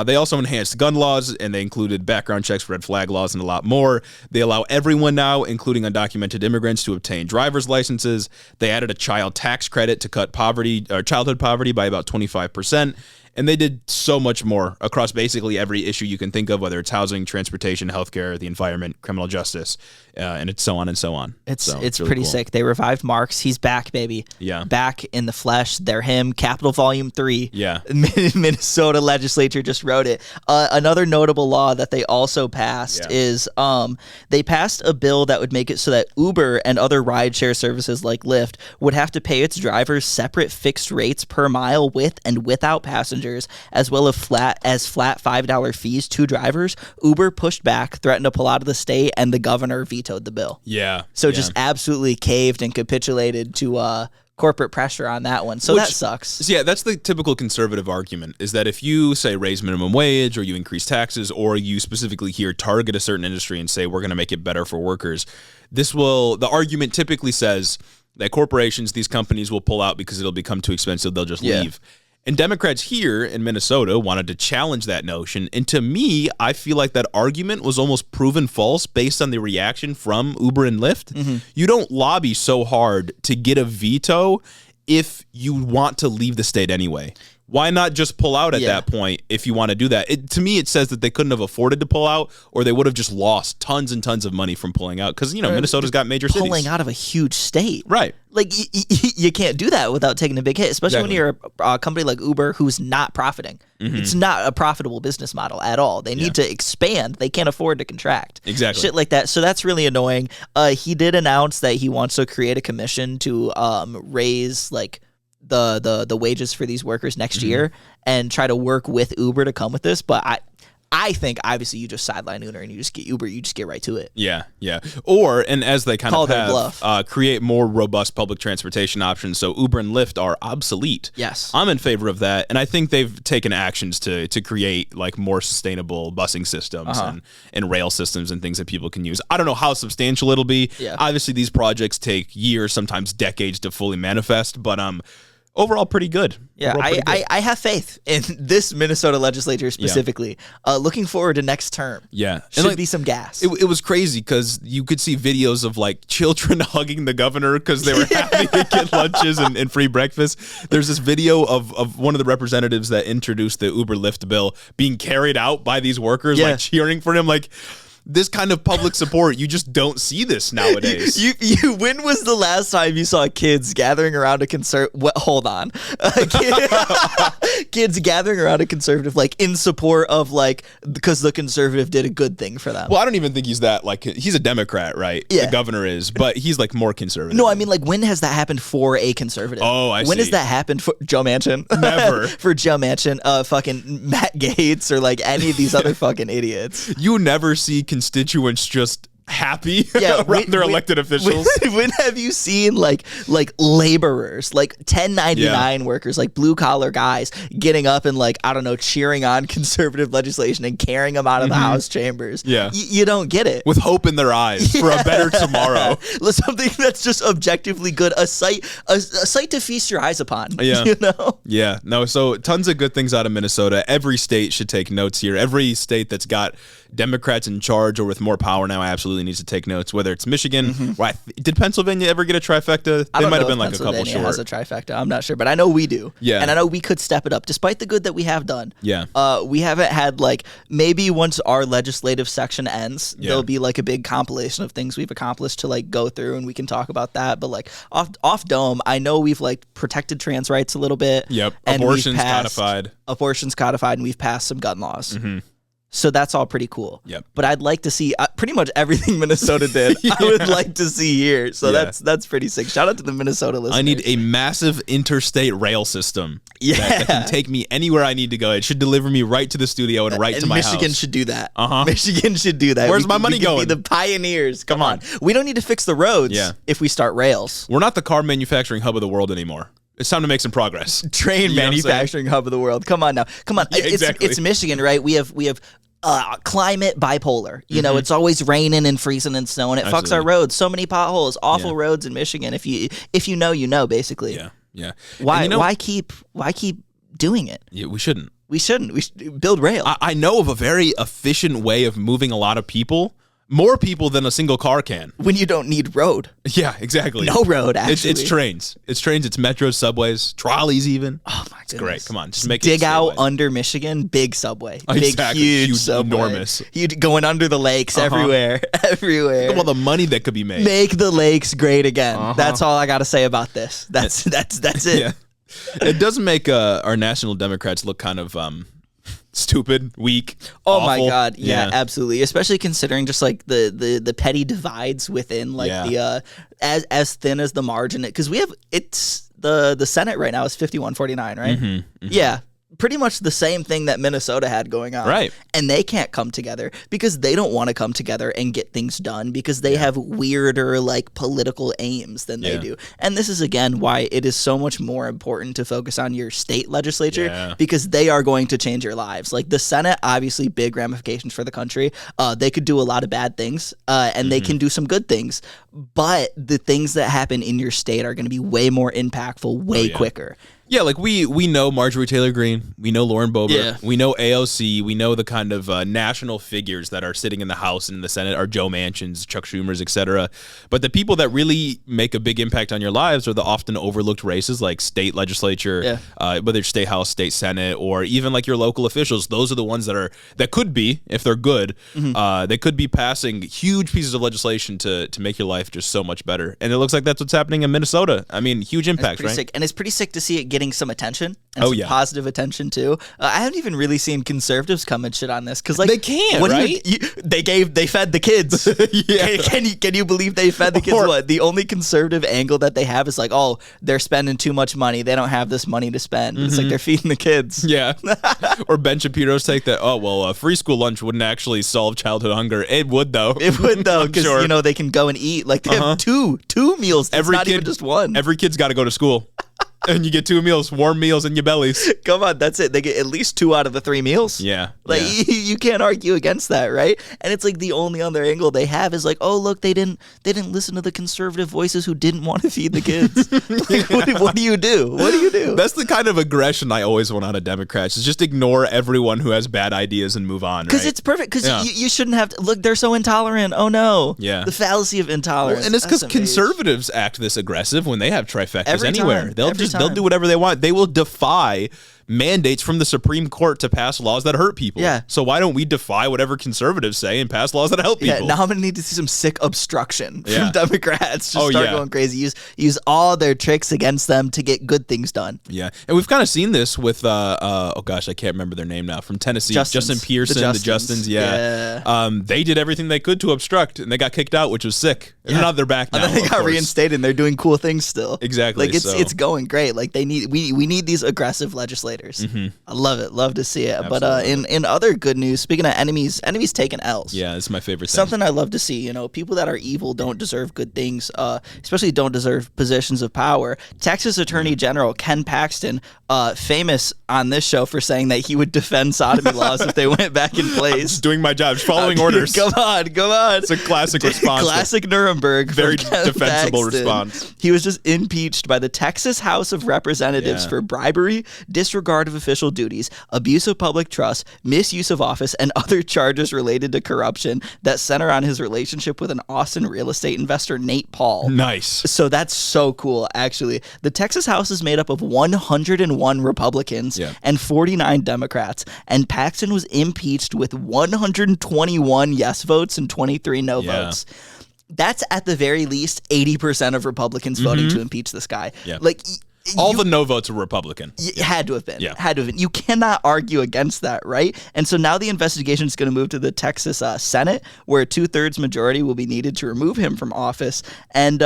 They also enhanced gun laws, and they included background checks, red flag laws, and a lot more. They allow everyone now, including undocumented immigrants, to obtain driver's licenses. They added a child tax credit to cut poverty or childhood poverty by about 25%. And they did so much more across basically every issue you can think of, whether it's housing, transportation, healthcare, the environment, criminal justice, and it's so on and so on. It's really pretty cool. sick. They revived Marx. He's back, baby. Yeah. Back in the flesh. They're him. Capital Volume 3. Yeah. Minnesota legislature just wrote it. Another notable law that they also passed is they passed a bill that would make it so that Uber and other rideshare services like Lyft would have to pay its drivers separate fixed rates per mile with and without passengers, as well as flat $5 fees to drivers. Uber pushed back, threatened to pull out of the state, and the governor vetoed the bill. Yeah. So just absolutely caved and capitulated to corporate pressure on that one. So that sucks. Yeah, that's the typical conservative argument, is that if you say raise minimum wage or you increase taxes or you specifically here target a certain industry and say we're going to make it better for workers, the argument typically says that corporations, these companies will pull out because it'll become too expensive, they'll just leave. And Democrats here in Minnesota wanted to challenge that notion. And to me, I feel like that argument was almost proven false based on the reaction from Uber and Lyft. Mm-hmm. You don't lobby so hard to get a veto if you want to leave the state anyway. Why not just pull out at that point if you want to do that? To me, it says that they couldn't have afforded to pull out, or they would have just lost tons and tons of money from pulling out because, Minnesota's got major cities. Pulling out of a huge state. Right. Like, you can't do that without taking a big hit, especially when you're a company like Uber who's not profiting. Mm-hmm. It's not a profitable business model at all. They need to expand. They can't afford to contract. Exactly. Shit like that. So that's really annoying. He did announce that he wants to create a commission to raise, like, the wages for these workers next year and try to work with Uber to come with this. But I think obviously you just sideline Uber and you just get Uber, you just get right to it. Yeah. And as they kind of have, create more robust public transportation options, so Uber and Lyft are obsolete. Yes. I'm in favor of that, and I think they've taken actions to create like more sustainable busing systems and rail systems and things that people can use. I don't know how substantial it'll be. Yeah. Obviously, these projects take years, sometimes decades to fully manifest, but overall, pretty good. Yeah, I have faith in this Minnesota legislature specifically. Looking forward to next term. Yeah. Should be some gas. It was crazy because you could see videos of like children hugging the governor because they were happy to get lunches and free breakfast. There's this video of one of the representatives that introduced the Uber Lyft bill being carried out by these workers, like cheering for him, like... This kind of public support, you just don't see this nowadays. You when was the last time you saw kids gathering around a hold on. Kids gathering around a conservative, like, in support of, like, because the conservative did a good thing for them. Well, I don't even think he's that, like, he's a Democrat, right? Yeah. The governor is, but he's, like, more conservative. No, I mean, like, when has that happened for a conservative? Oh, I see. When has that happened for Joe Manchin? Never. For Joe Manchin, fucking Matt Gaetz, or, like, any of these other fucking idiots. You never see constituents just happy around their elected officials. When have you seen like laborers, like 1099 workers, like blue collar guys getting up and, like, I don't know, cheering on conservative legislation and carrying them out of the House chambers? Yeah. You don't get it. With hope in their eyes for a better tomorrow. Something that's just objectively good, a sight to feast your eyes upon. Yeah. You know? Yeah. No, so tons of good things out of Minnesota. Every state should take notes here. Every state that's got Democrats in charge or with more power now absolutely needs to take notes, whether it's Michigan. Did Pennsylvania ever get a trifecta? They might have been like a couple short. Has a trifecta. I'm not sure, but I know we do. Yeah. And I know we could step it up despite the good that we have done. Yeah. We haven't had, like, maybe once our legislative section ends, there'll be like a big compilation of things we've accomplished to, like, go through, and we can talk about that. But, like, off dome, I know we've, like, protected trans rights a little bit. Yep. And Abortion's codified. Abortion's codified, and we've passed some gun laws. So that's all pretty cool. Yep. But I'd like to see pretty much everything Minnesota did. I would like to see here. So that's pretty sick. Shout out to the Minnesota listeners. I need a massive interstate rail system. That can take me anywhere I need to go. It should deliver me right to the studio and right to my house. Michigan should do that. Michigan should do that. Where's my money going? Be the pioneers. Come on. We don't need to fix the roads if we start rails. We're not the car manufacturing hub of the world anymore. It's time to make some progress. Train manufacturing hub of the world. Come on now. Come on. Yeah, exactly. It's Michigan, right? We have climate bipolar. You know, it's always raining and freezing and snowing. It fucks our roads. So many potholes. Awful roads in Michigan. If you know, you know. Basically. Yeah. Why keep doing it? Yeah, we shouldn't. We should build rail. I know of a very efficient way of moving a lot of people. More people than a single car can. When you don't need road. Yeah, exactly. No road, actually. It's trains. It's metros, subways, trolleys even. Oh, my goodness. Great. Come on. Just make Dig out under Michigan, big subway. Exactly. Big, huge subway. Enormous. Going under the lakes everywhere. Everywhere. Think of all the money that could be made. Make the lakes great again. That's all I got to say about this. That's it. Yeah. It does make our National Democrats look kind of... stupid, weak, oh awful. My God, yeah, absolutely. Especially considering just like the petty divides within like the as thin as the margin, because it's the Senate right now is 51-49, right? Yeah. Pretty much the same thing that Minnesota had going on. Right. And they can't come together because they don't want to come together and get things done because they have weirder like political aims than they do. And this is again why it is so much more important to focus on your state legislature because they are going to change your lives. Like the Senate, obviously big ramifications for the country. They could do a lot of bad things and they can do some good things. But the things that happen in your state are going to be way more impactful, way quicker. Yeah, like we know Marjorie Taylor Greene, we know Lauren Boebert, we know AOC, we know the kind of national figures that are sitting in the House and in the Senate are Joe Manchins, Chuck Schumers, etc. But the people that really make a big impact on your lives are the often overlooked races like state legislature, whether it's state House, state Senate, or even like your local officials. Those are the ones that could be, if they're good, they could be passing huge pieces of legislation to make your life just so much better. And it looks like that's what's happening in Minnesota. I mean, huge impact, right? Sick. And it's pretty sick to see it getting some attention and some positive attention too. I haven't even really seen conservatives come and shit on this because like they can't, right? They fed the kids. Can you believe they fed the kids? What the only conservative angle that they have is like, oh, they're spending too much money. They don't have this money to spend. It's like they're feeding the kids. Yeah. Or Ben Shapiro's take that. Oh well, free school lunch wouldn't actually solve childhood hunger. It would though. It would though because you know they can go and eat. Like they have two meals. It's not even just one. Every kid's got to go to school. And you get 2 meals, warm meals in your bellies. Come on, that's it. They get at least 2 out of the 3 meals. Yeah. Like, you can't argue against that, right? And it's like the only other angle they have is like, oh, look, they didn't listen to the conservative voices who didn't want to feed the kids. Like, what do you do? What do you do? That's the kind of aggression I always want out of Democrats, is just ignore everyone who has bad ideas and move on, Because it's perfect. Because you shouldn't have to, look, they're so intolerant. Oh, no. Yeah. The fallacy of intolerance. Well, and it's because conservatives act this aggressive when they have trifectas anywhere. They'll do whatever they want. They will defy mandates from the Supreme Court to pass laws that hurt people. Yeah. So why don't we defy whatever conservatives say and pass laws that help people? Yeah, now I'm going to need to see some sick obstruction from Democrats. Just start going crazy. Use all their tricks against them to get good things done. Yeah. And we've kind of seen this with, oh gosh, I can't remember their name now, from Tennessee. Justin Pearson, the Justins. Yeah. They did everything they could to obstruct, and they got kicked out, which was sick. And now they're back now. And then they got reinstated, and they're doing cool things still. Exactly. Like, it's going great. Like, we need these aggressive legislators. I love it. Love to see it. Absolutely. But in other good news, speaking of enemies taking L's. Yeah, it's my favorite thing. Something I love to see. You know, people that are evil don't deserve good things, especially don't deserve positions of power. Texas Attorney General Ken Paxton, famous on this show for saying that he would defend sodomy laws if they went back in place. I'm just doing my job, just following orders. Come on. It's a classic response. Classic Nuremberg. Very defensible response. He was just impeached by the Texas House of Representatives for bribery, disregard of official duties, abuse of public trust, misuse of office, and other charges related to corruption that center on his relationship with an Austin real estate investor, Nate Paul. Nice. So that's so cool, actually. The Texas House is made up of 101 Republicans and 49 Democrats, and Paxton was impeached with 121 yes votes and 23 no votes. That's at the very least 80% of Republicans voting to impeach this guy. Yeah. Like, all the no votes were Republican. Had to have been. Had to have been. You cannot argue against that, right? And so now the investigation is going to move to the Texas Senate, where a 2/3 majority will be needed to remove him from office. And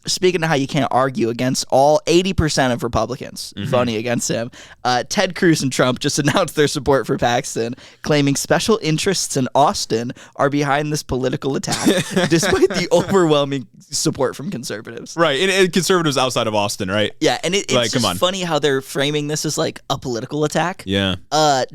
speaking of how you can't argue against all 80% of Republicans voting against him, Ted Cruz and Trump just announced their support for Paxton, claiming special interests in Austin are behind this political attack, despite the overwhelming support from conservatives. Right, and conservatives outside of Austin, right? Yeah, and it's like, just funny how they're framing this as like a political attack. Yeah.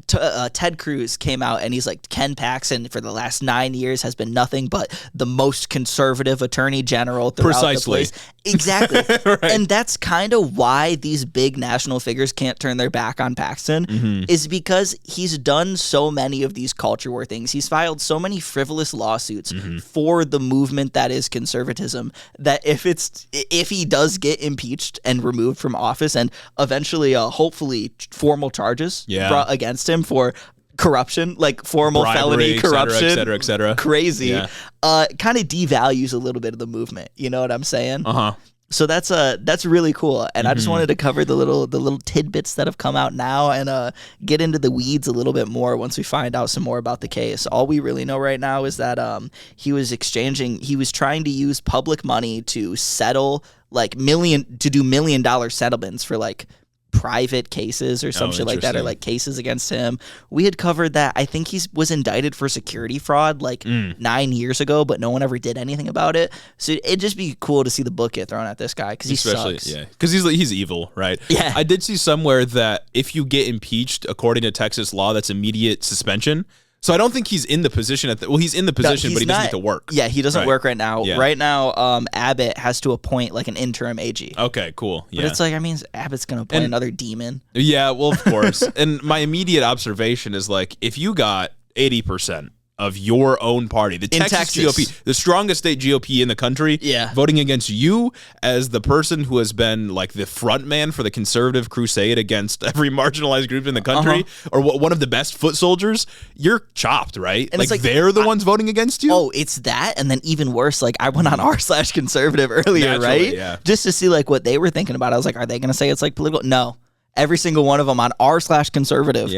Ted Cruz came out and he's like, Ken Paxton for the last 9 years has been nothing but the most conservative attorney general throughout the place. Exactly. Right. And that's kind of why these big national figures can't turn their back on Paxton, is because he's done so many of these culture war things. He's filed so many frivolous lawsuits for the movement that is conservatism that if he does get impeached and removed from office and eventually hopefully formal charges brought against him for corruption, like formal bribery, felony corruption, et cetera. Crazy. Kind of devalues a little bit of the movement. You know what I'm saying? So that's really cool, and I just wanted to cover the little tidbits that have come out now, and get into the weeds a little bit more once we find out some more about the case. All we really know right now is that he was trying to use public money to settle like $1 million settlements for like private cases or some shit like that, or like cases against him. We had covered that. I think he was indicted for security fraud like 9 years ago, but no one ever did anything about it. So it'd just be cool to see the book get thrown at this guy because he sucks. Yeah, because he's evil, right? Yeah. I did see somewhere that if you get impeached, according to Texas law, that's immediate suspension. So I don't think he's in the position he's in the position, but he doesn't get to work. Yeah, he doesn't work right now. Yeah. Right now, Abbott has to appoint like an interim AG. Okay, cool. Yeah. But it's like, I mean, Abbott's going to appoint another demon. Yeah, well, of course. And my immediate observation is like, if you got 80% of your own party, the Texas GOP, the strongest state GOP in the country, voting against you as the person who has been like the front man for the conservative crusade against every marginalized group in the country, or one of the best foot soldiers, you're chopped, right? And like they're the ones voting against you? Oh, it's that, and then even worse, like I went on r/conservative earlier, right? Yeah. Just to see like what they were thinking about. I was like, are they going to say it's like political? No. Every single one of them on r/conservative,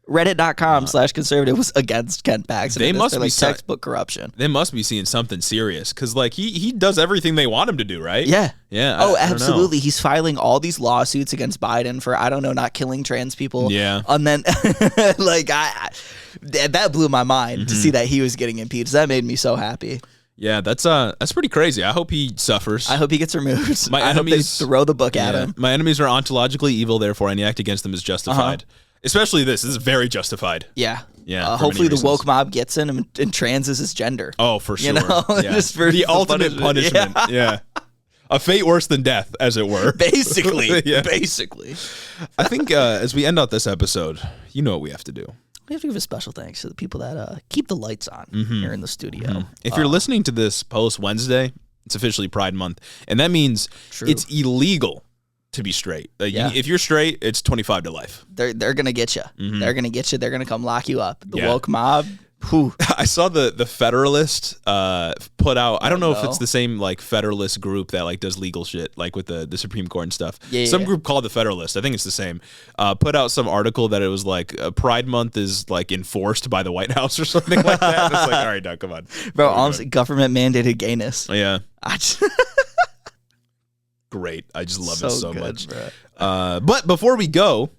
Reddit.com/conservative was against Ken Paxton. They must be like textbook corruption. They must be seeing something serious because like he does everything they want him to do, right? Yeah. Oh, absolutely. He's filing all these lawsuits against Biden for not killing trans people. Yeah. And then like that blew my mind to see that he was getting impeached. That made me so happy. Yeah, that's pretty crazy. I hope he suffers. I hope he gets removed. I hope they throw the book at him. My enemies are ontologically evil, therefore any act against them is justified. Especially this is very justified. Yeah. Yeah. Hopefully the woke mob gets in and trans is his gender. Oh, for sure. You know? Just for the ultimate punishment. Yeah. A fate worse than death, as it were. Basically. Basically. I think as we end out this episode, you know what we have to do. We have to give a special thanks to the people that keep the lights on here in the studio. If you're listening to this post Wednesday, it's officially Pride Month, and that means it's illegal to be straight. If you're straight, it's 25 to life. They're gonna get you. They're gonna get you. They're gonna come lock you up. The woke mob. Whew. I saw the Federalist put out. I don't know if it's the same like Federalist group that like does legal shit like with the Supreme Court and stuff. Some group called the Federalist. I think it's the same. Put out some article that it was like Pride Month is like enforced by the White House or something like that. It's like, all right, now come on, bro. Honestly, government mandated gayness. Yeah. Great. I just love it so much. But before we go,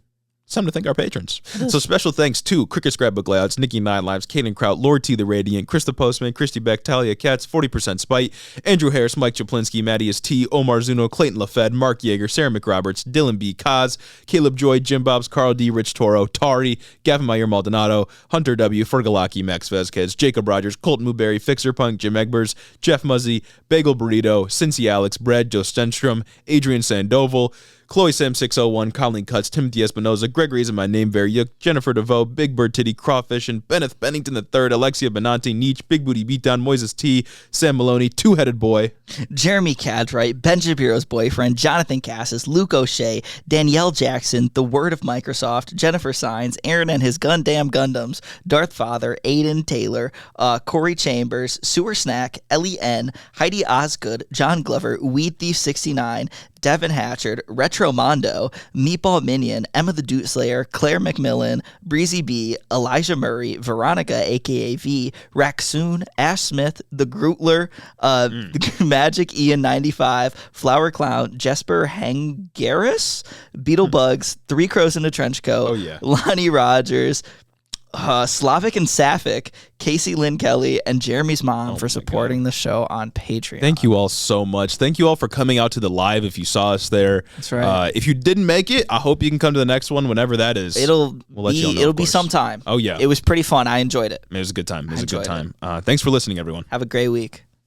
it's time to thank our patrons. So special thanks to Cricket Scrapbook Layouts, Nikki Nine Lives, Kaden Kraut, Lord T. the Radiant, Chris the Postman, Christy Beck, Talia Katz, 40% Spite, Andrew Harris, Mike Chaplinsky, Mattias T, Omar Zuno, Clayton LaFed, Mark Yeager, Sarah McRoberts, Dylan B. Kaz, Caleb Joy, Jim Bobs, Carl D, Rich Toro, Tari, Gavin Meyer Maldonado, Hunter W, Fergalaki, Max Vezquez, Jacob Rogers, Colton Mooberry, Fixer Punk, Jim Egbers, Jeff Muzzy, Bagel Burrito, Cincy Alex, Brad, Joe Stenstrom, Adrian Sandoval, Chloe Sam 601, Colleen Cuts, Timothy Espinoza, Gregory Isn't My Name, Very Yook, Jennifer DeVoe, Big Bird Titty, Crawfish, and Benneth Bennington III, Alexia Benanti, Nietzsche, Big Booty Beatdown, Moises T, Sam Maloney, Two-Headed Boy, Jeremy Cadright, Ben Shapiro's boyfriend, Jonathan Cassis, Luke O'Shea, Danielle Jackson, The Word of Microsoft, Jennifer Sines, Aaron and His Gundam Gundams, Darth Father, Aiden Taylor, Corey Chambers, Sewer Snack, Ellie N, Heidi Osgood, John Glover, Weed Thief 69, Devin Hatchard, Retromondo, Meatball Minion, Emma the Doot Slayer, Claire McMillan, Breezy B, Elijah Murray, Veronica, aka V, Raxoon, Ash Smith, The Grootler, Magic Ian 95, Flower Clown, Jesper Hangaris, Beetlebugs, Three Crows in a Trench Coat, Lonnie Rogers, Slavic and Sapphic, Casey Lynn Kelly, and Jeremy's mom for supporting the show on Patreon. Thank you all so much. Thank you all for coming out to the live if you saw us there. That's right. If you didn't make it, I hope you can come to the next one whenever that is. It'll be sometime. Oh, yeah. It was pretty fun. I enjoyed it. It was a good time. Thanks for listening, everyone. Have a great week.